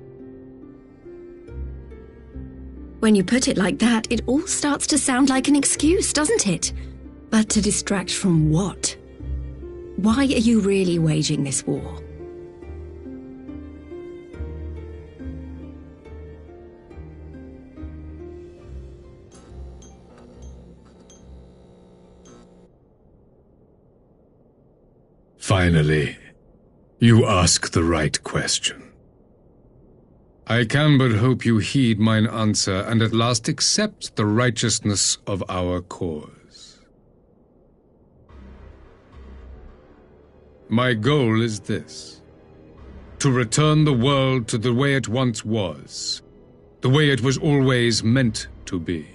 When you put it like that, it all starts to sound like an excuse, doesn't it? But to distract from what? Why are you really waging this war? Finally, you ask the right question. I can but hope you heed mine answer and at last accept the righteousness of our cause. My goal is this: to return the world to the way it once was, the way it was always meant to be.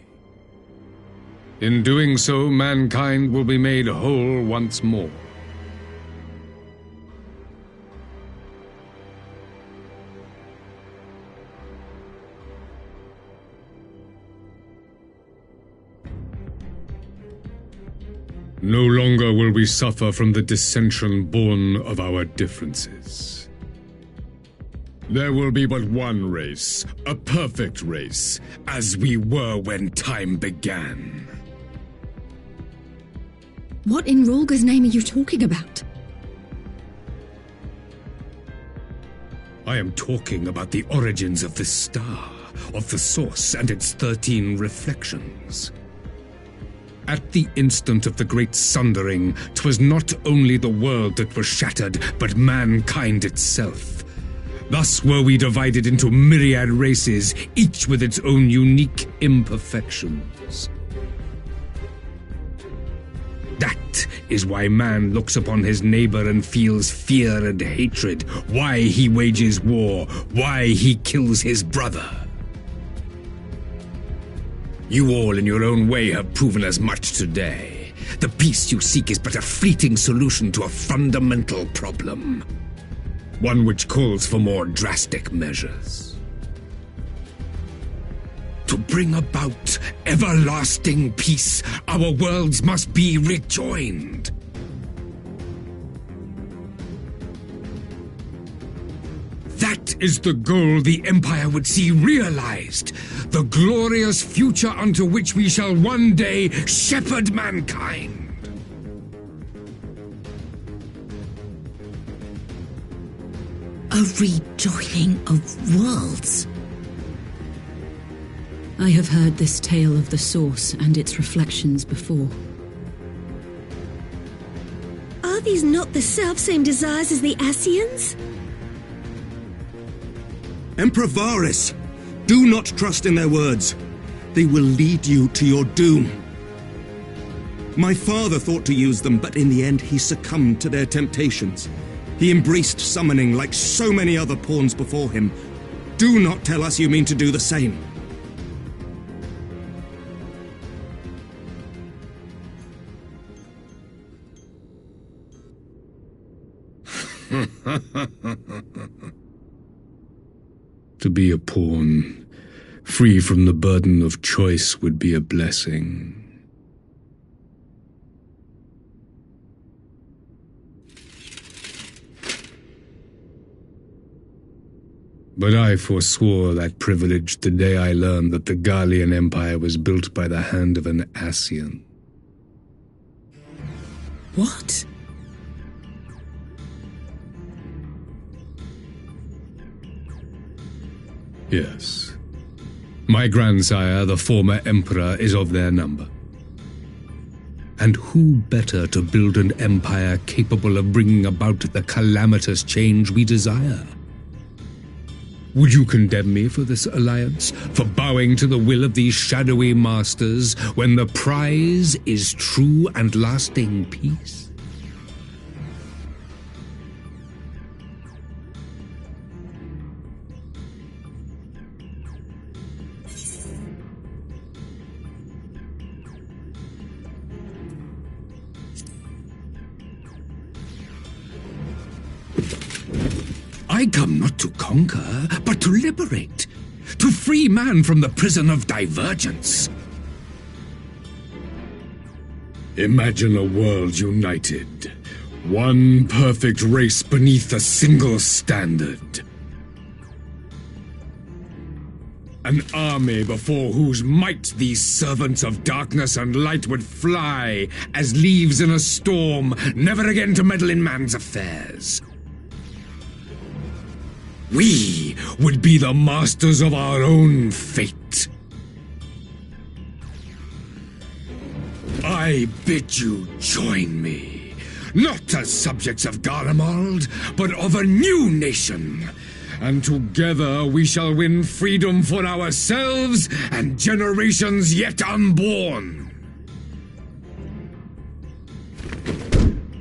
In doing so, mankind will be made whole once more. No longer will we suffer from the dissension born of our differences. There will be but one race, a perfect race, as we were when time began. What in Rolga's name are you talking about? I am talking about the origins of the star, of the source and its 13 reflections. At the instant of the great sundering, 'twas not only the world that was shattered, but mankind itself. Thus were we divided into myriad races, each with its own unique imperfections. That is why man looks upon his neighbor and feels fear and hatred, why he wages war, why he kills his brother. You all in your own way have proven as much today. The peace you seek is but a fleeting solution to a fundamental problem. One which calls for more drastic measures. To bring about everlasting peace, our worlds must be rejoined. That is the goal the Empire would see realized, the glorious future unto which we shall one day shepherd mankind. A rejoining of worlds. I have heard this tale of the source and its reflections before. Are these not the selfsame desires as the Ascians? Emperor Varys, do not trust in their words. They will lead you to your doom. My father thought to use them, but in the end he succumbed to their temptations. He embraced summoning like so many other pawns before him. Do not tell us you mean to do the same. To be a pawn, free from the burden of choice, would be a blessing. But I forswore that privilege the day I learned that the Garlean Empire was built by the hand of an Ascian. What? Yes. My grandsire, the former emperor, is of their number. And who better to build an empire capable of bringing about the calamitous change we desire? Would you condemn me for this alliance, for bowing to the will of these shadowy masters, when the prize is true and lasting peace? I come not to conquer, but to liberate, to free man from the prison of divergence. Imagine a world united, one perfect race beneath a single standard. An army before whose might these servants of darkness and light would fly as leaves in a storm, never again to meddle in man's affairs. We would be the masters of our own fate. I bid you join me, not as subjects of Garlemald, but of a new nation. And together we shall win freedom for ourselves and generations yet unborn.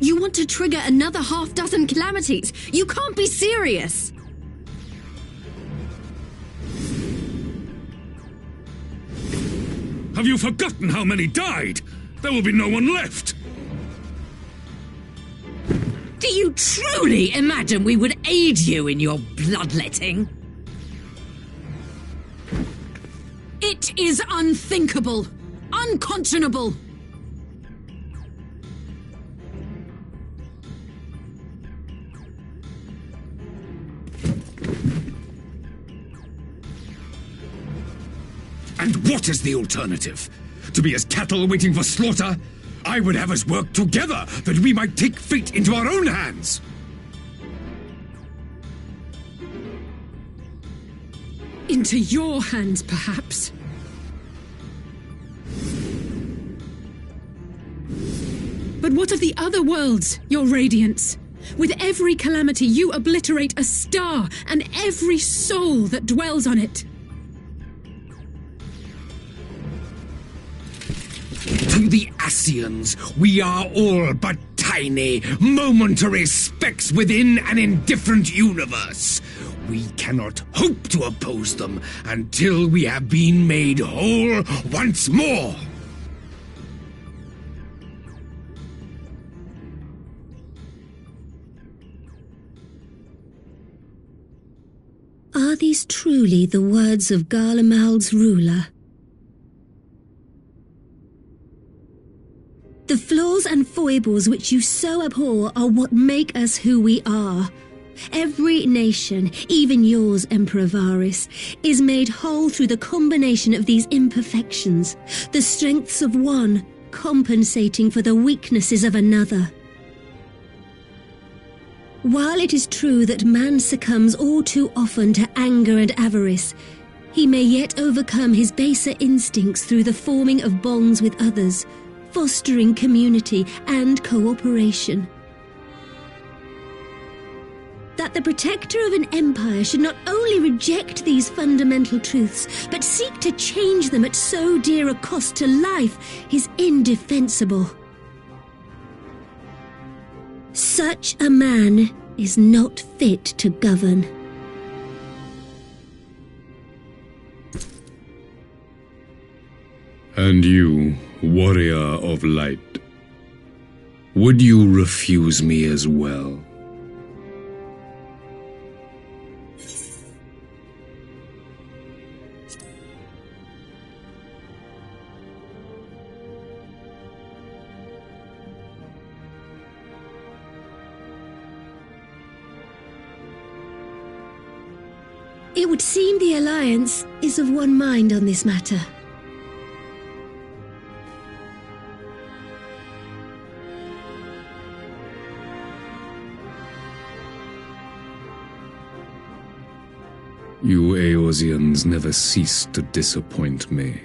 You want to trigger another half-dozen calamities? You can't be serious! Have you forgotten how many died? There will be no one left! Do you truly imagine we would aid you in your bloodletting? It is unthinkable! Unconscionable! And what is the alternative? To be as cattle waiting for slaughter? I would have us work together that we might take fate into our own hands. Into your hands, perhaps. But what of the other worlds, your radiance? With every calamity, you obliterate a star and every soul that dwells on it. To the Ascians, we are all but tiny, momentary specks within an indifferent universe. We cannot hope to oppose them until we have been made whole once more. Are these truly the words of Garlemald's ruler? The flaws and foibles which you so abhor are what make us who we are. Every nation, even yours, Emperor Varys, is made whole through the combination of these imperfections, the strengths of one compensating for the weaknesses of another. While it is true that man succumbs all too often to anger and avarice, he may yet overcome his baser instincts through the forming of bonds with others, fostering community and cooperation. That the protector of an empire should not only reject these fundamental truths, but seek to change them at so dear a cost to life is indefensible. Such a man is not fit to govern. And you, warrior of light, would you refuse me as well? It would seem the Alliance is of one mind on this matter. You Eorzeans never cease to disappoint me.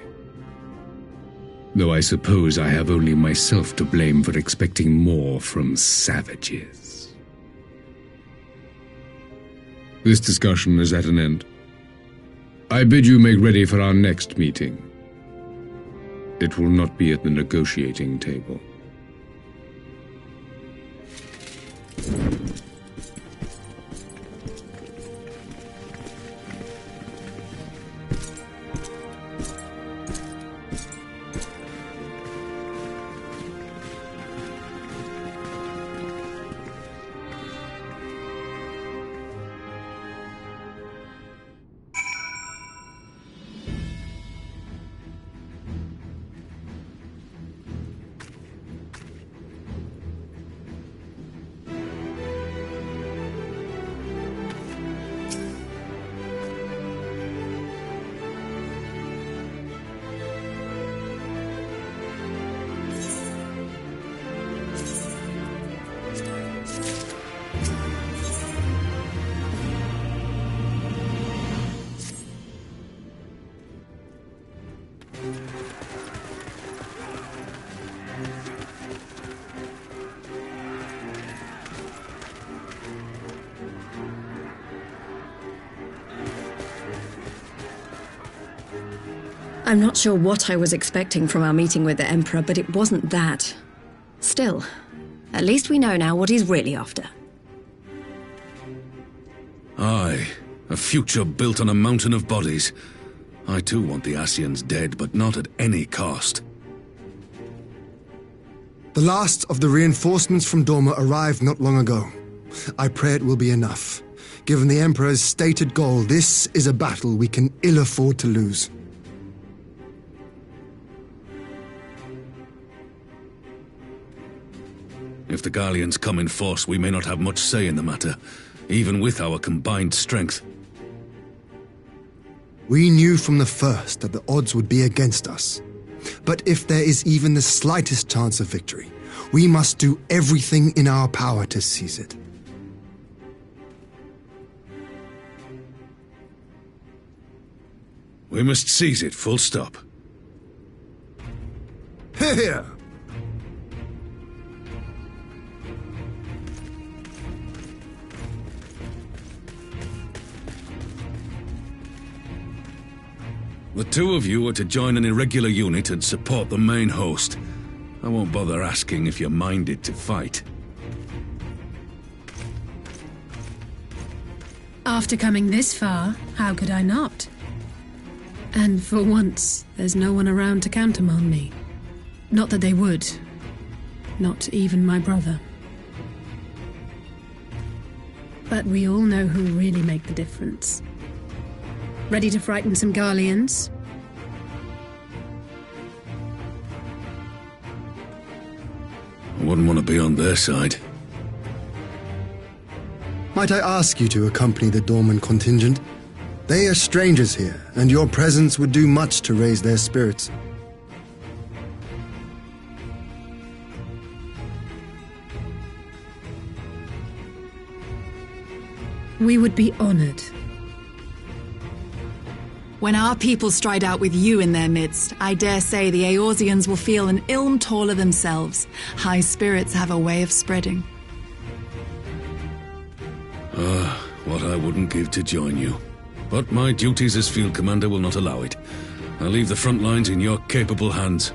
Though I suppose I have only myself to blame for expecting more from savages. This discussion is at an end. I bid you make ready for our next meeting. It will not be at the negotiating table. I'm not sure what I was expecting from our meeting with the Emperor, but it wasn't that. Still, at least we know now what he's really after. Aye, a future built on a mountain of bodies. I too want the Ascians dead, but not at any cost. The last of the reinforcements from Dorma arrived not long ago. I pray it will be enough. Given the Emperor's stated goal, this is a battle we can ill afford to lose. If the Garleans come in force, we may not have much say in the matter, even with our combined strength. We knew from the first that the odds would be against us. But if there is even the slightest chance of victory, we must do everything in our power to seize it. We must seize it, full stop. Hear, hear! The two of you are to join an irregular unit and support the main host. I won't bother asking if you're minded to fight. After coming this far, how could I not? And for once, there's no one around to countermand me. Not that they would. Not even my brother. But we all know who really make the difference. Ready to frighten some Garleans? I wouldn't want to be on their side. Might I ask you to accompany the Dorman contingent? They are strangers here, and your presence would do much to raise their spirits. We would be honored. When our people stride out with you in their midst, I dare say the Eorzeans will feel an ilm taller themselves. High spirits have a way of spreading. What I wouldn't give to join you. But my duties as field commander will not allow it. I'll leave the front lines in your capable hands.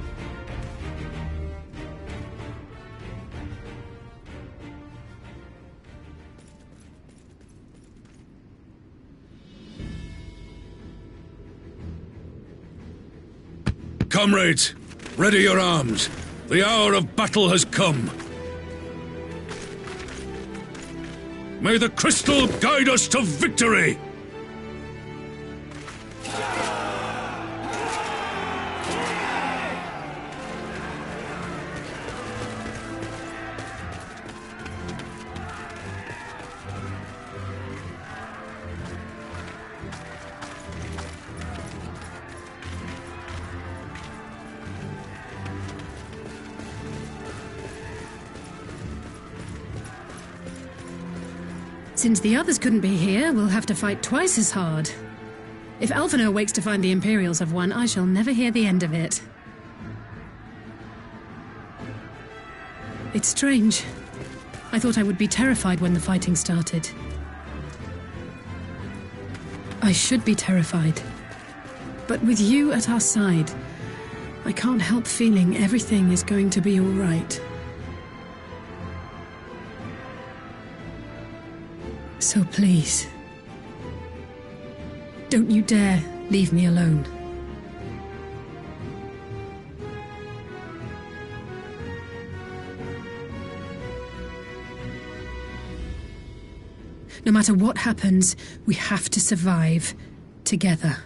Comrades, ready your arms. The hour of battle has come. May the crystal guide us to victory! Since the others couldn't be here, we'll have to fight twice as hard. If Alphinaud wakes to find the Imperials have won, I shall never hear the end of it. It's strange. I thought I would be terrified when the fighting started. I should be terrified. But with you at our side, I can't help feeling everything is going to be all right. So please, don't you dare leave me alone. No matter what happens, we have to survive together.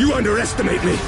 You underestimate me!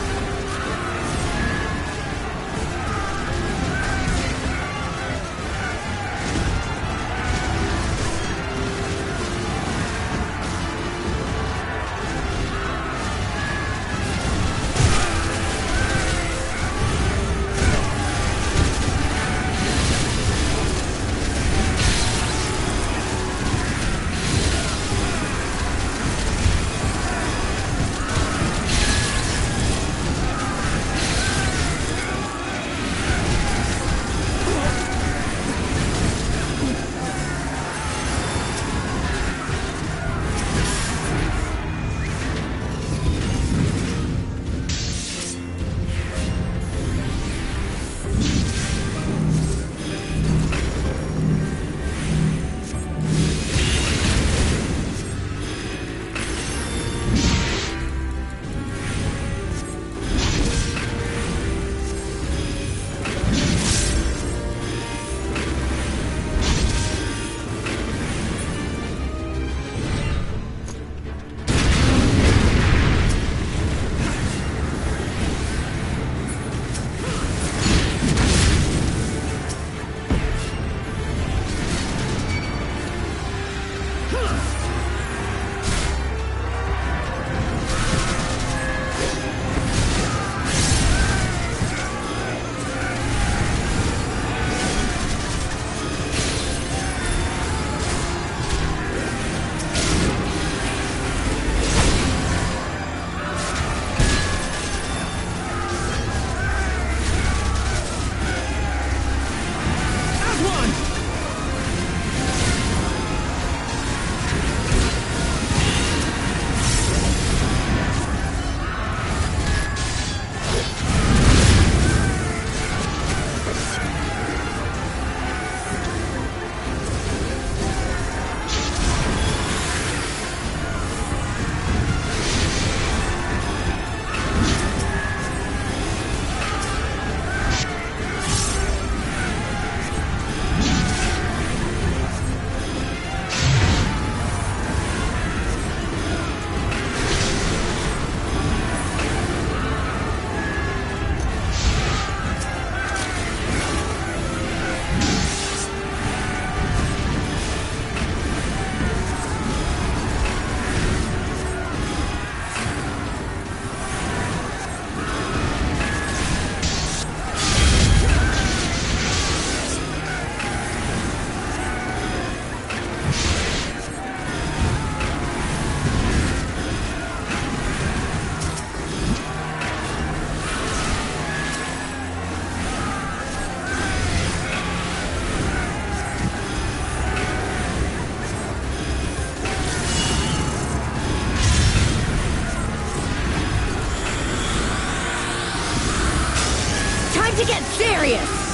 To get serious!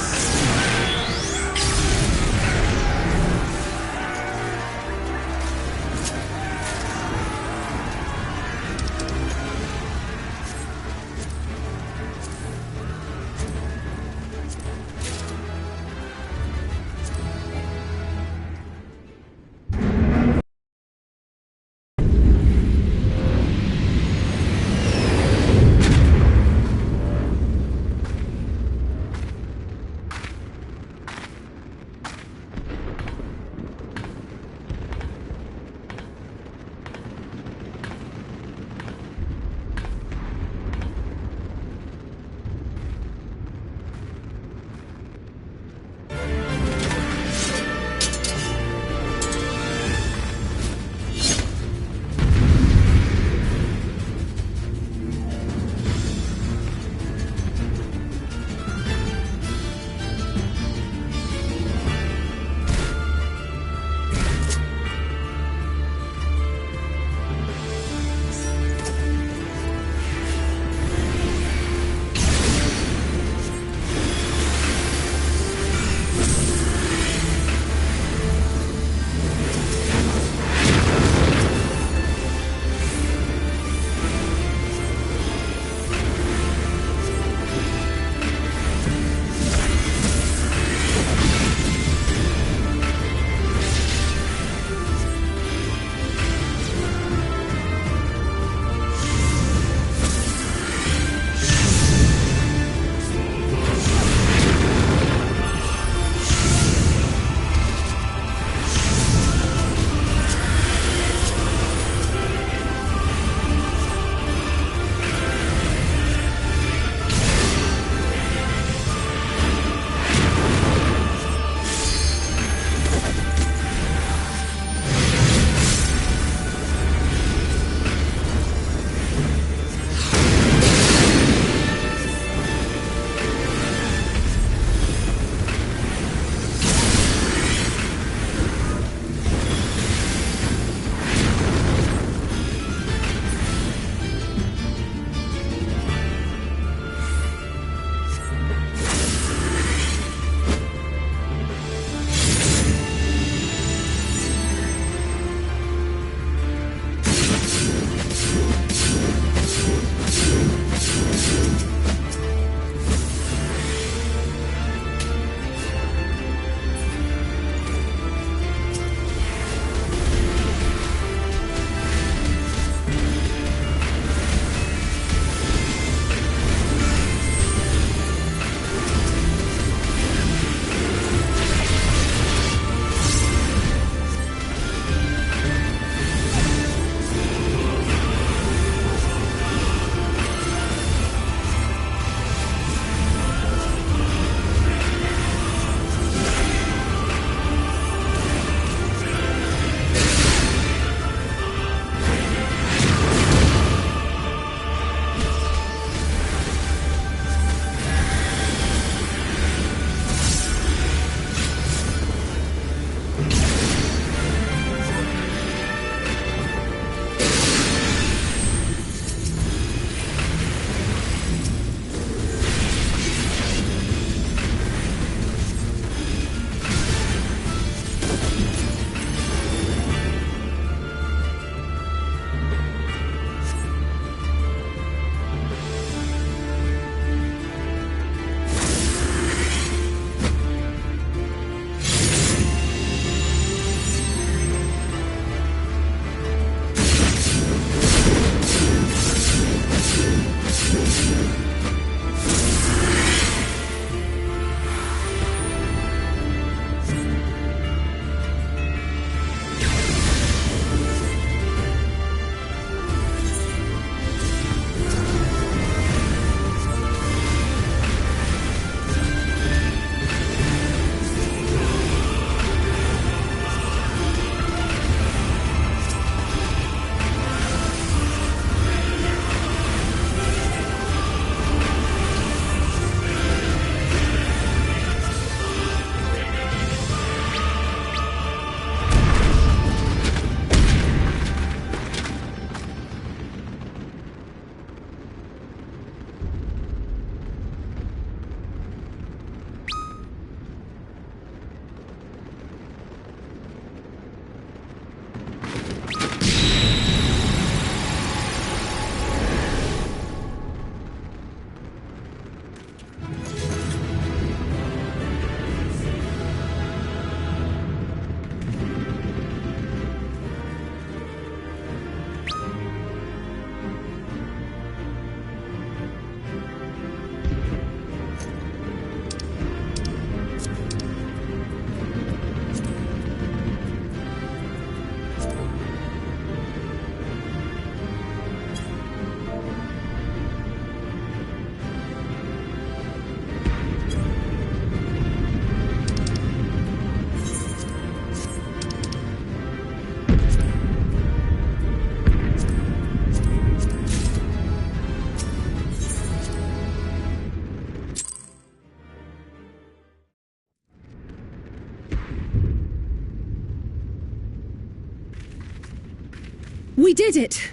We did it!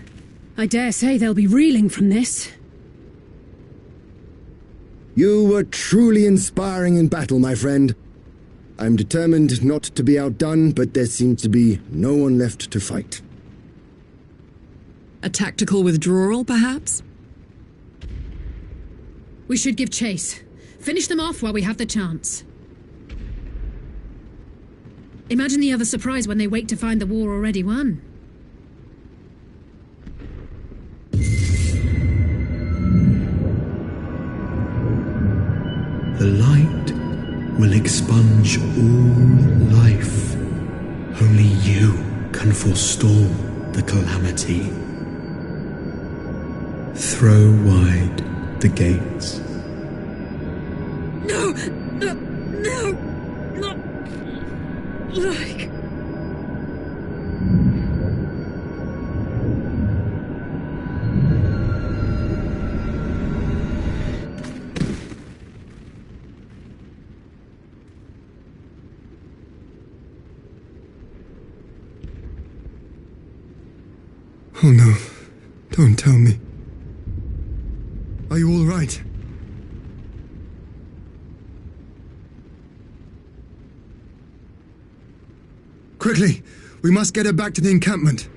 I dare say they'll be reeling from this. You were truly inspiring in battle, my friend. I'm determined not to be outdone, but there seems to be no one left to fight. A tactical withdrawal, perhaps? We should give chase. Finish them off while we have the chance. Imagine the other surprise when they wake to find the war already won. The light will expunge all life. Only you can forestall the calamity. Throw wide the gates. No! No! No! Not like... Oh no, don't tell me. Are you all right? Quickly, we must get her back to the encampment.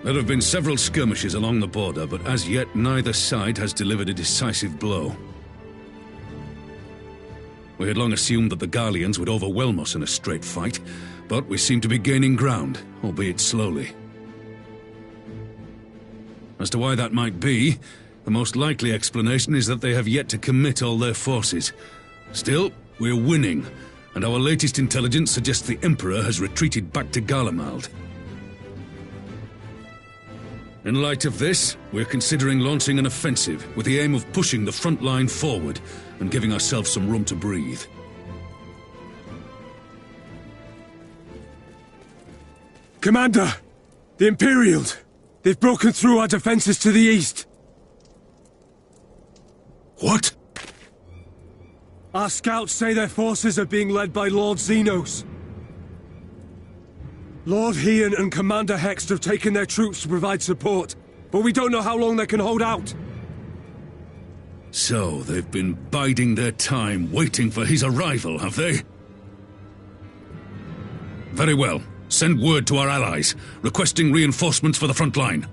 There have been several skirmishes along the border, but as yet neither side has delivered a decisive blow. We had long assumed that the Garleans would overwhelm us in a straight fight, but we seem to be gaining ground, albeit slowly. As to why that might be, the most likely explanation is that they have yet to commit all their forces. Still, we're winning, and our latest intelligence suggests the Emperor has retreated back to Garlemald. In light of this, we're considering launching an offensive with the aim of pushing the front line forward and giving ourselves some room to breathe. Commander! The Imperials! They've broken through our defenses to the east! What? Our scouts say their forces are being led by Lord Xenos. Lord Heian and Commander Hext have taken their troops to provide support, but we don't know how long they can hold out. So, they've been biding their time, waiting for his arrival, have they? Very well. Send word to our allies, requesting reinforcements for the front line.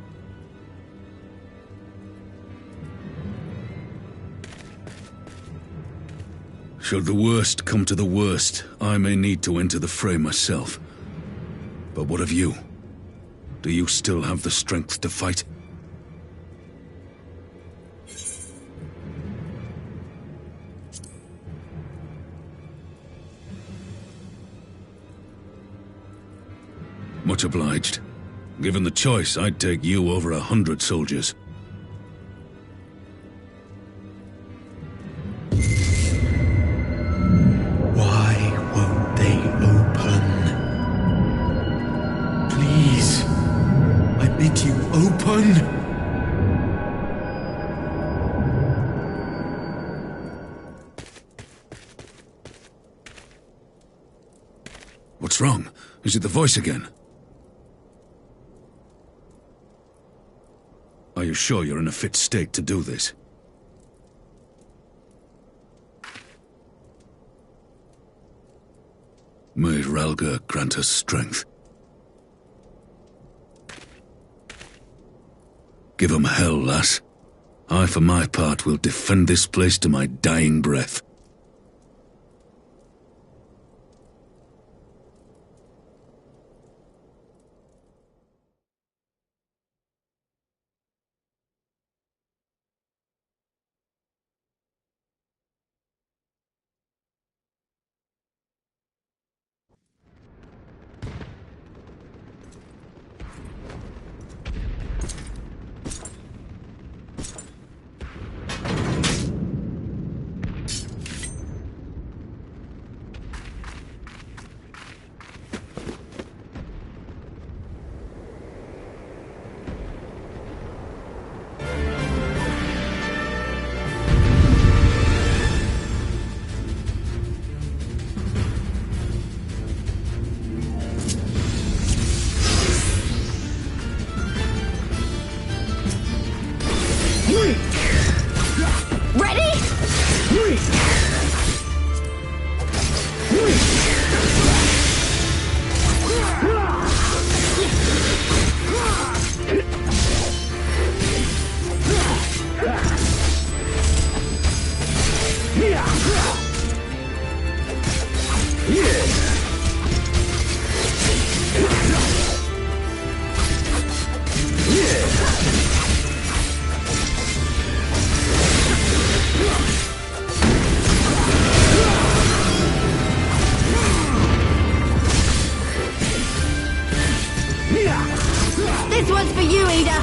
Should the worst come to the worst, I may need to enter the fray myself. But what of you? Do you still have the strength to fight? Much obliged. Given the choice, I'd take you over 100 soldiers. Why won't they open? Please, I bid you open! What's wrong? Is it the voice again? Are you sure you're in a fit state to do this? May Ralga grant us strength. Give 'em hell, lass. I, for my part, will defend this place to my dying breath. This one's for you, Ada!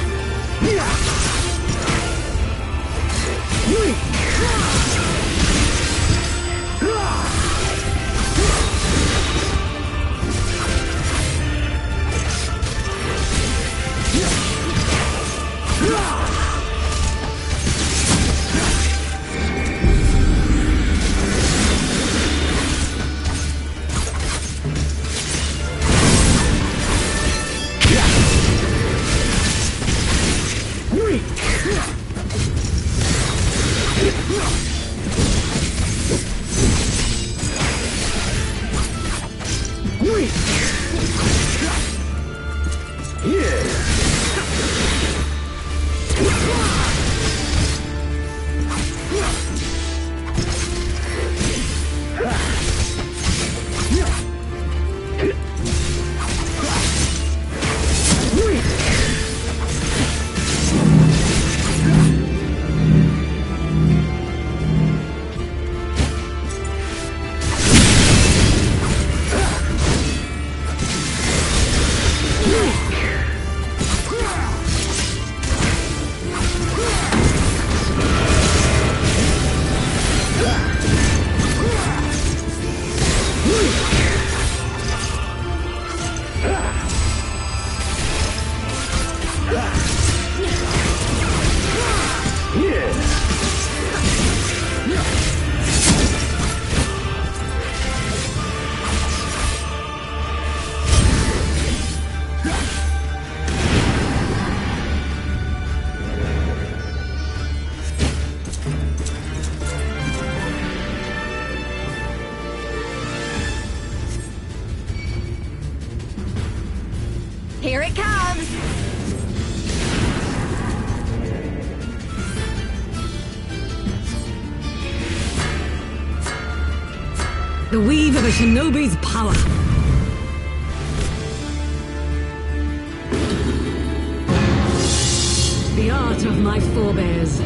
The weave of a shinobi's power. The art of my forebears.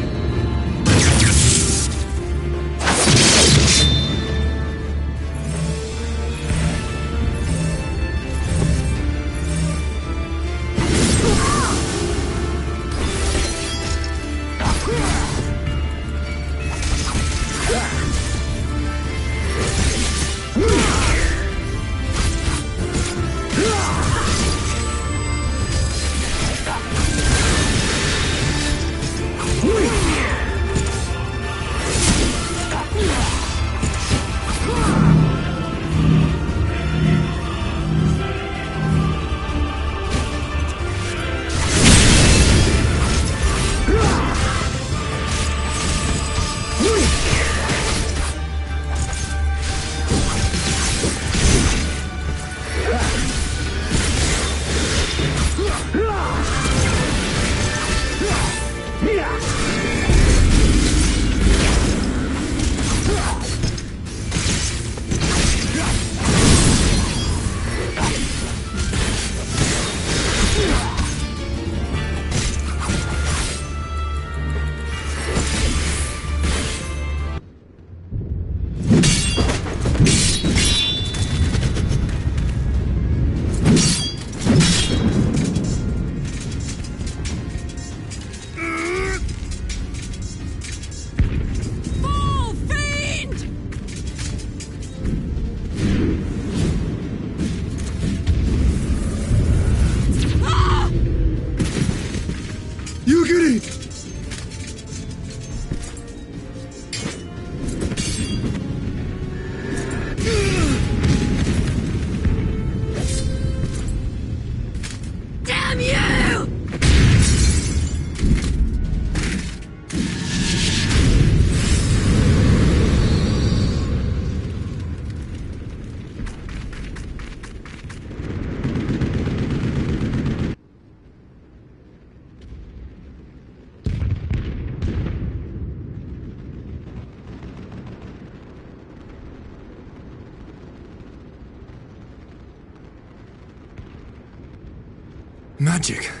Magic?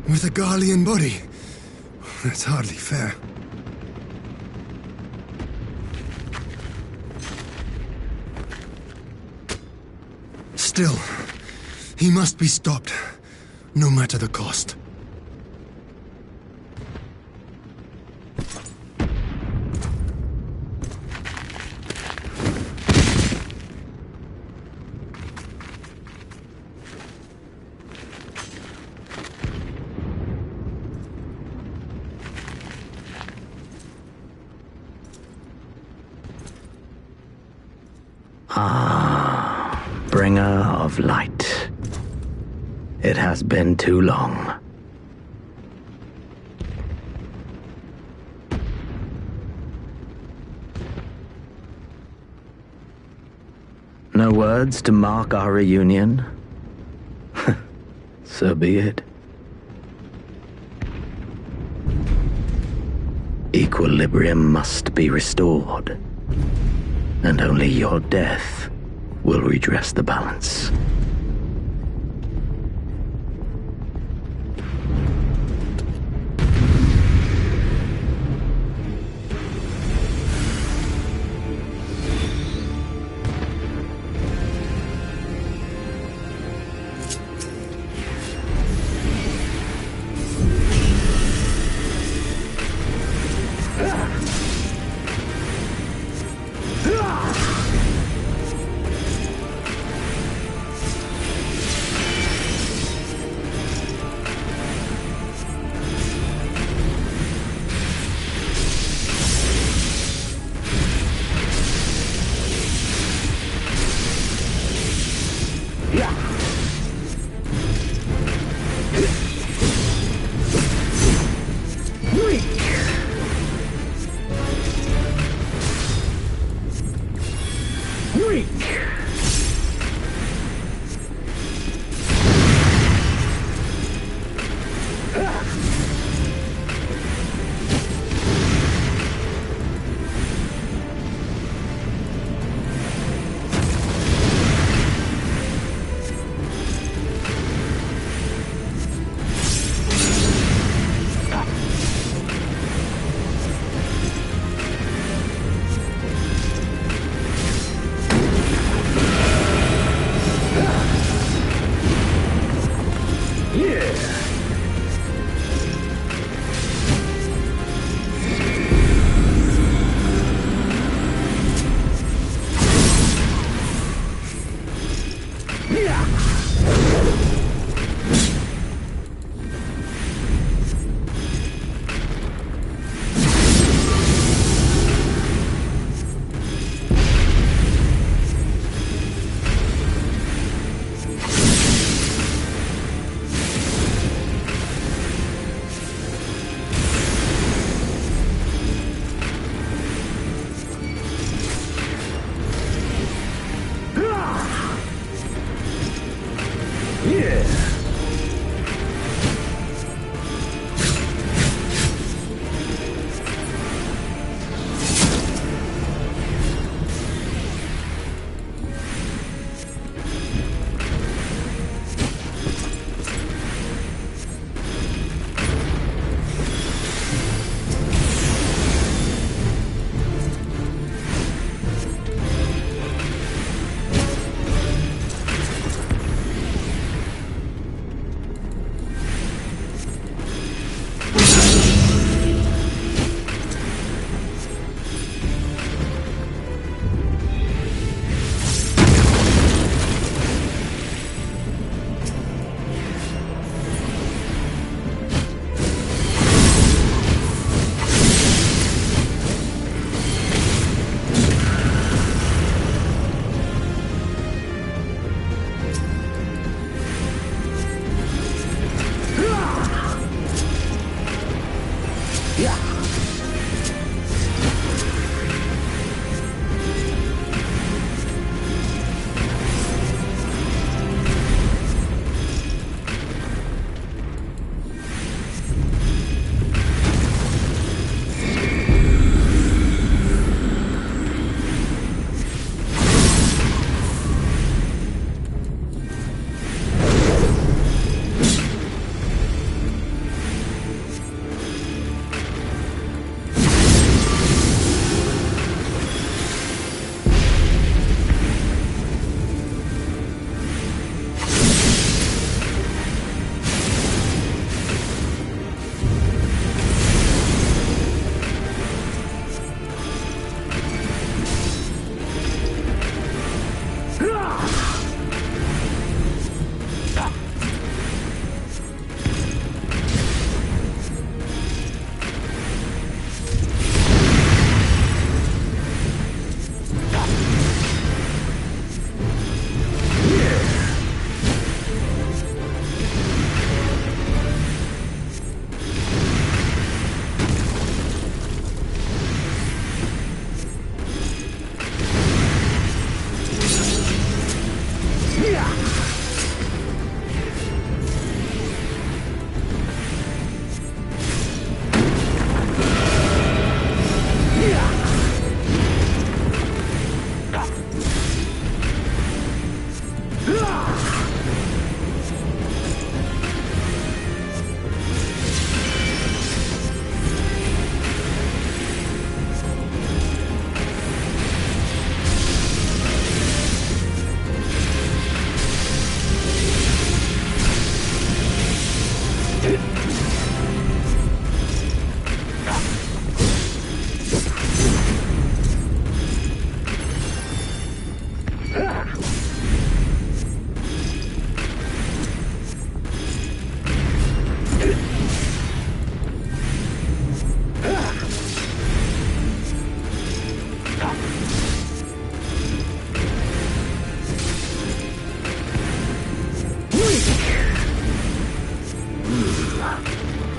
With a Garlean body? That's hardly fair. Still, he must be stopped, no matter the cost. Bringer of light. It has been too long. No words to mark our reunion? So be it. Equilibrium must be restored, and only your death will redress the balance.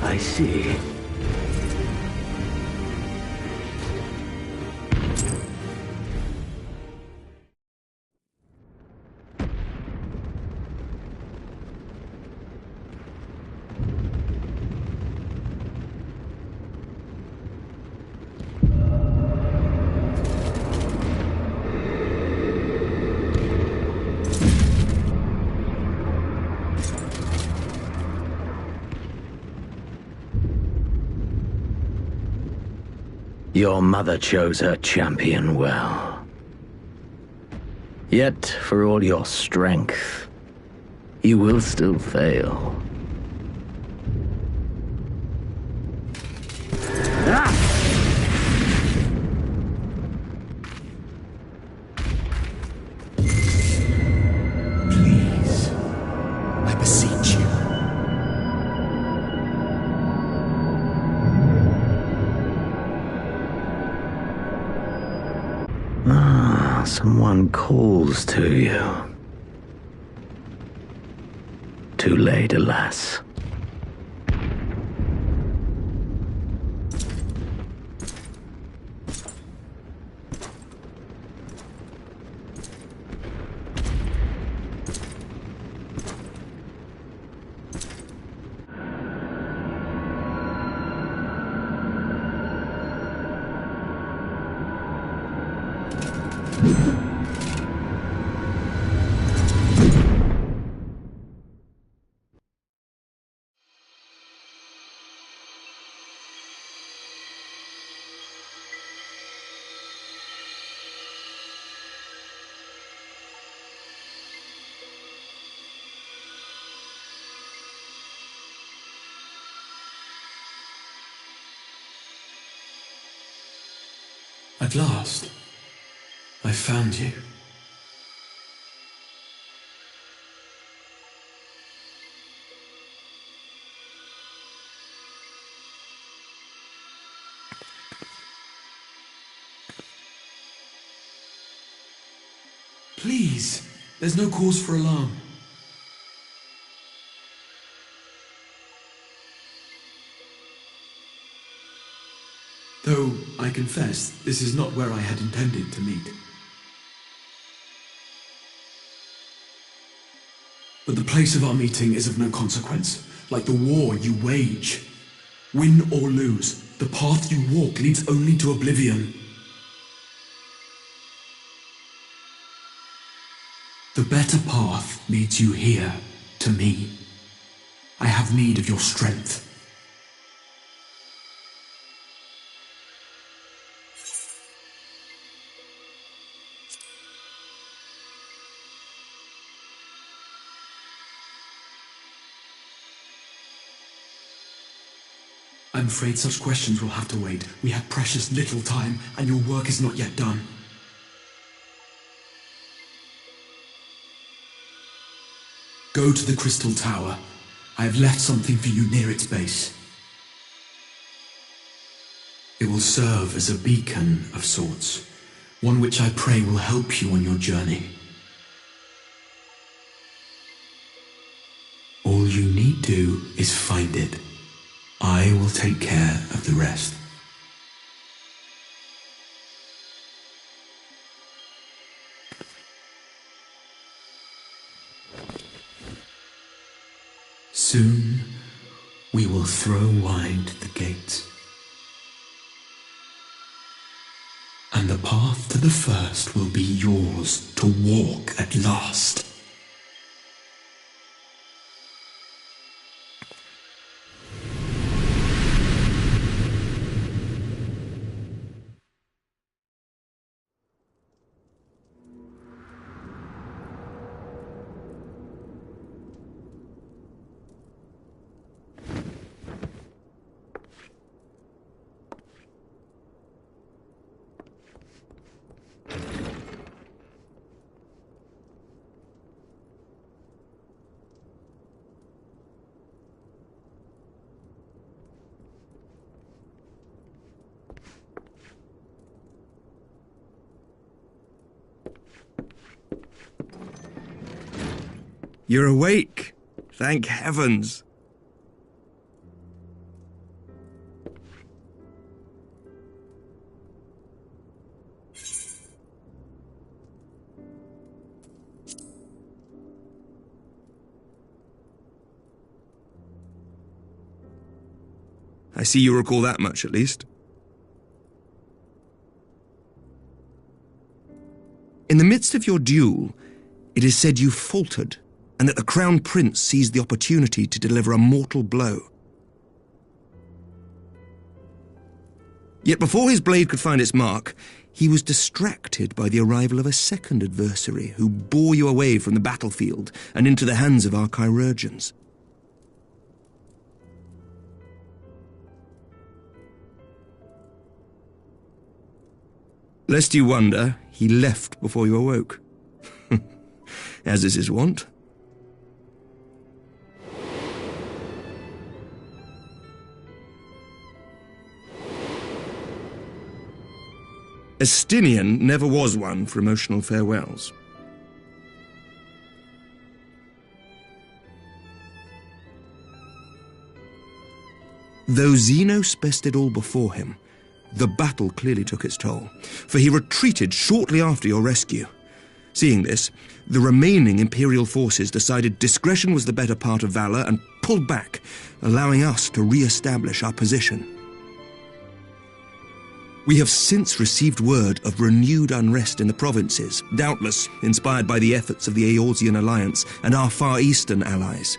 I see. Your mother chose her champion well. Yet, for all your strength, you will still fail. Please, I beseech you. Someone calls to you. Too late, alas. At last, I found you. Please, there's no cause for alarm. Though, I confess, this is not where I had intended to meet. But the place of our meeting is of no consequence, like the war you wage. Win or lose, the path you walk leads only to oblivion. The better path leads you here, to me. I have need of your strength. I'm afraid such questions will have to wait. We have precious little time, and your work is not yet done. Go to the Crystal Tower. I have left something for you near its base. It will serve as a beacon of sorts, one which I pray will help you on your journey. All you need do is find it. I will take care of the rest. Soon we will throw wide the gates, and the path to the first will be yours to walk at last. You're awake. Thank heavens. I see you recall that much, at least. In the midst of your duel, it is said you faltered, and that the Crown Prince seized the opportunity to deliver a mortal blow. Yet before his blade could find its mark, he was distracted by the arrival of a second adversary who bore you away from the battlefield and into the hands of our chirurgeons. Lest you wonder, he left before you awoke. As is his wont. Estinian never was one for emotional farewells. Though Xenos bested all before him, the battle clearly took its toll, for he retreated shortly after your rescue. Seeing this, the remaining Imperial forces decided discretion was the better part of valor and pulled back, allowing us to re-establish our position. We have since received word of renewed unrest in the provinces, doubtless inspired by the efforts of the Eorzean Alliance and our Far Eastern allies.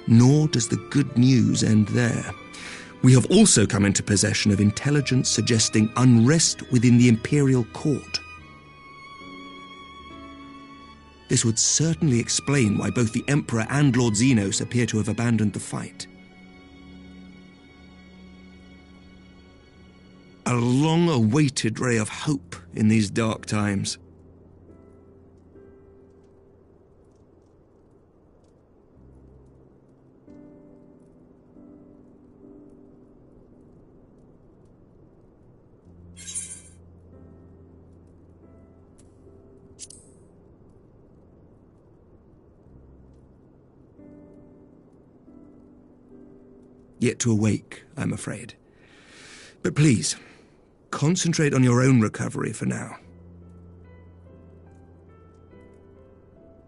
Nor does the good news end there. We have also come into possession of intelligence suggesting unrest within the Imperial Court. This would certainly explain why both the Emperor and Lord Xenos appear to have abandoned the fight. A long-awaited ray of hope in these dark times. Yet to awake, I'm afraid. But please, concentrate on your own recovery for now.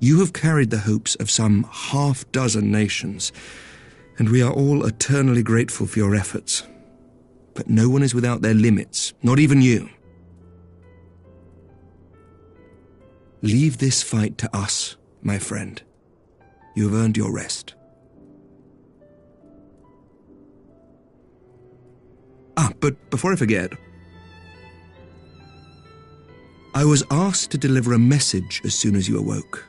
You have carried the hopes of some half-dozen nations, and we are all eternally grateful for your efforts. But no one is without their limits, not even you. Leave this fight to us, my friend. You have earned your rest. But before I forget, I was asked to deliver a message as soon as you awoke.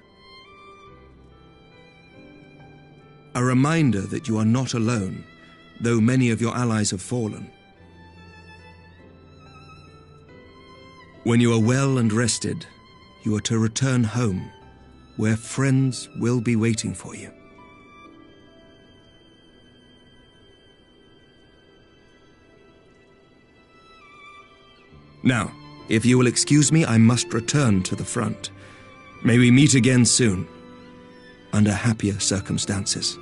A reminder that you are not alone, though many of your allies have fallen. When you are well and rested, you are to return home, where friends will be waiting for you. Now, if you will excuse me, I must return to the front. May we meet again soon, under happier circumstances.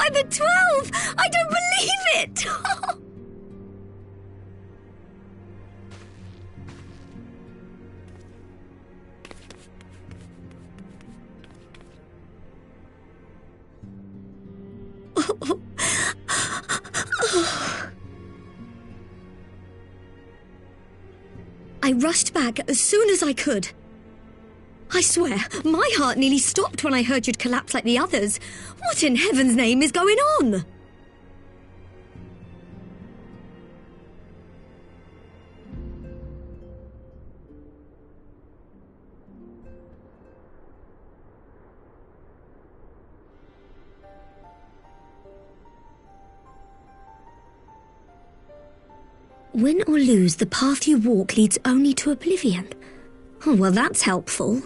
I'm at 12! I don't believe it! I rushed back as soon as I could. I swear, my heart nearly stopped when I heard you'd collapse like the others. What in heaven's name is going on? Win or lose, the path you walk leads only to oblivion. Oh, well, that's helpful.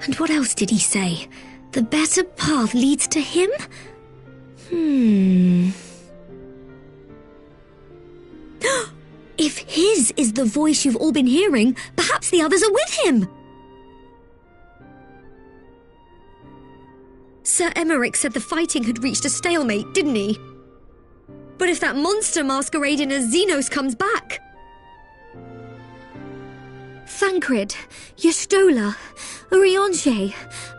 And what else did he say? The better path leads to him? If his is the voice you've all been hearing, perhaps the others are with him. Sir Emmerich said the fighting had reached a stalemate, didn't he? But if that monster masquerading as Xenos comes back... Thancred, Y'shtola, Urianger,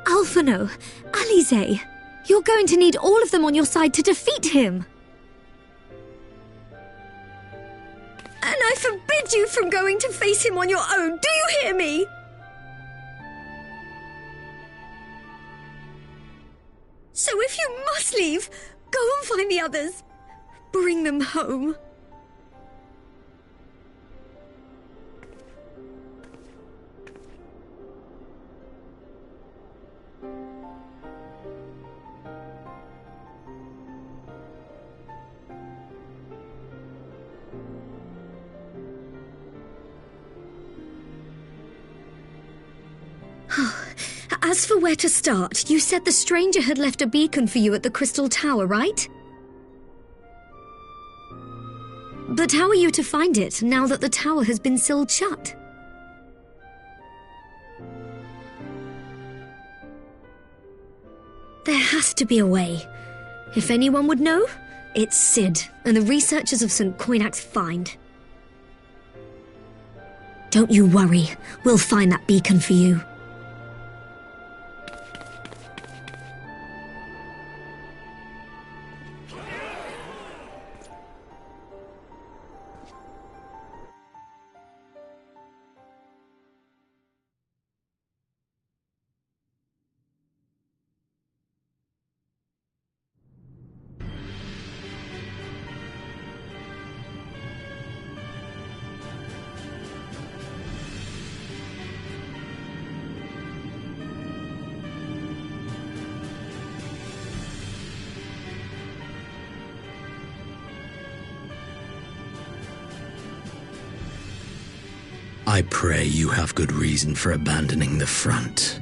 Alphino, Alize. You're going to need all of them on your side to defeat him. And I forbid you from going to face him on your own, do you hear me? So if you must leave, go and find the others. Bring them home. As for where to start, you said the stranger had left a beacon for you at the Crystal Tower, right? But how are you to find it, now that the tower has been sealed shut? There has to be a way. If anyone would know, it's Sid and the researchers of St. Coinac's find. Don't you worry, we'll find that beacon for you. I pray you have good reason for abandoning the front.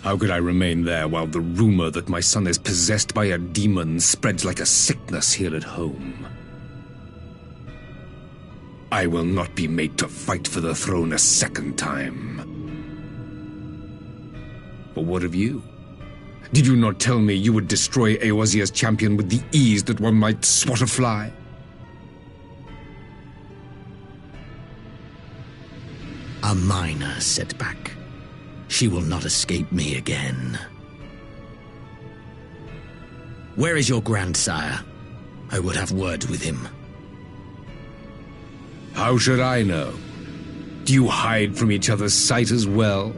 How could I remain there while the rumor that my son is possessed by a demon spreads like a sickness here at home? I will not be made to fight for the throne a second time. But what of you? Did you not tell me you would destroy Eorzea's champion with the ease that one might swat a fly? A minor setback. She will not escape me again. Where is your grandsire? I would have words with him. How should I know? Do you hide from each other's sight as well?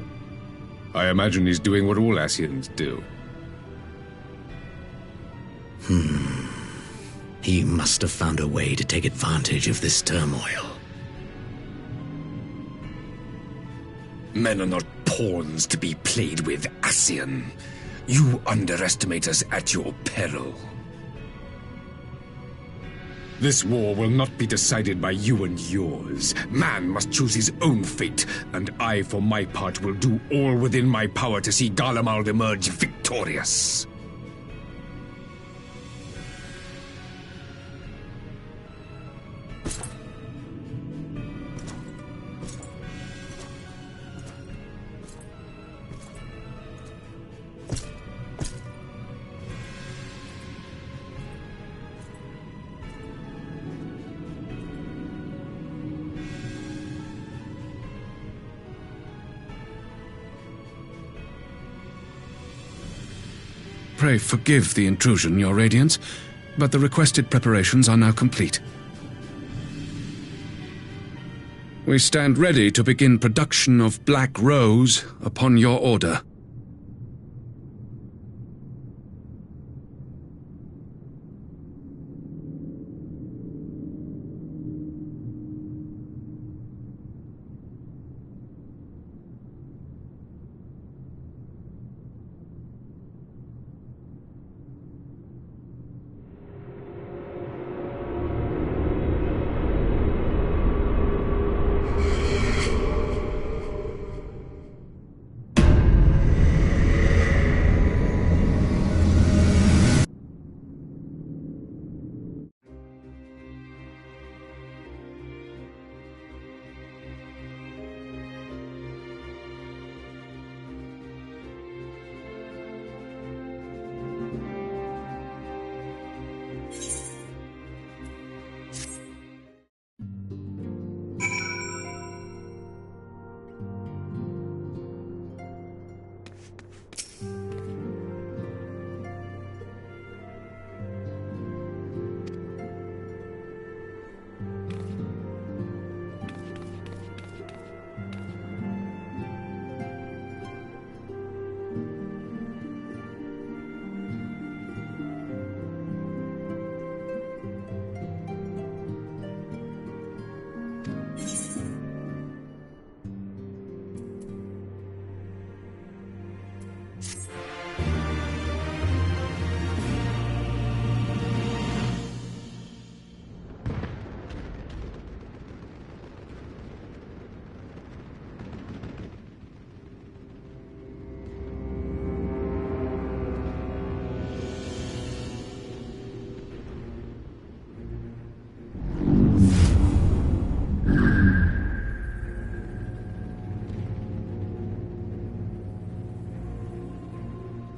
I imagine he's doing what all Ascians do. He must have found a way to take advantage of this turmoil. Men are not pawns to be played with, Ascian. You underestimate us at your peril. This war will not be decided by you and yours. Man must choose his own fate, and I, for my part, will do all within my power to see Garlemald emerge victorious. Pray forgive the intrusion, Your Radiance, but the requested preparations are now complete. We stand ready to begin production of Black Rose upon your order.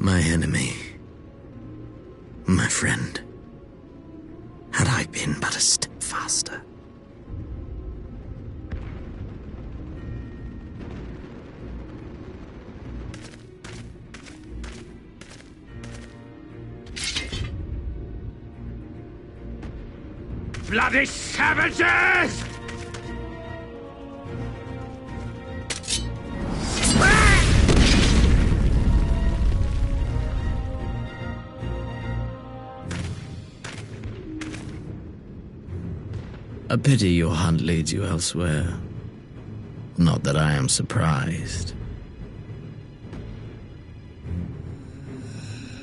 My enemy, my friend, had I been but a step faster. Bloody savages! A pity your hunt leads you elsewhere. Not that I am surprised.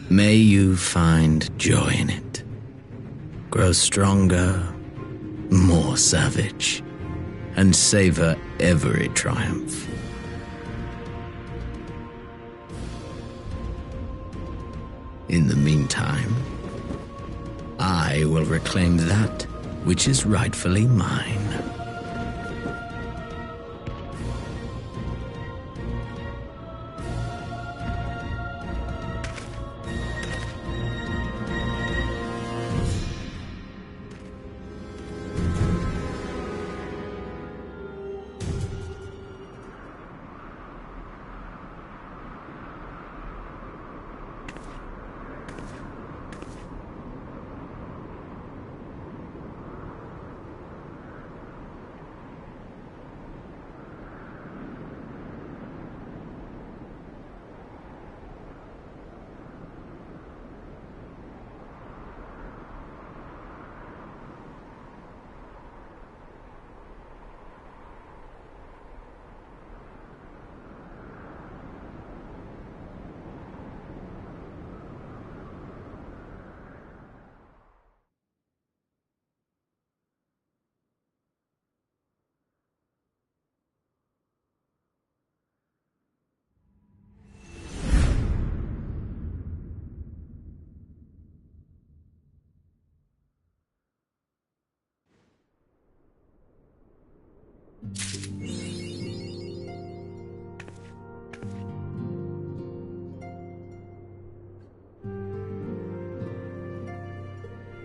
May you find joy in it. Grow stronger, more savage, and savor every triumph. In the meantime, I will reclaim that which is rightfully mine.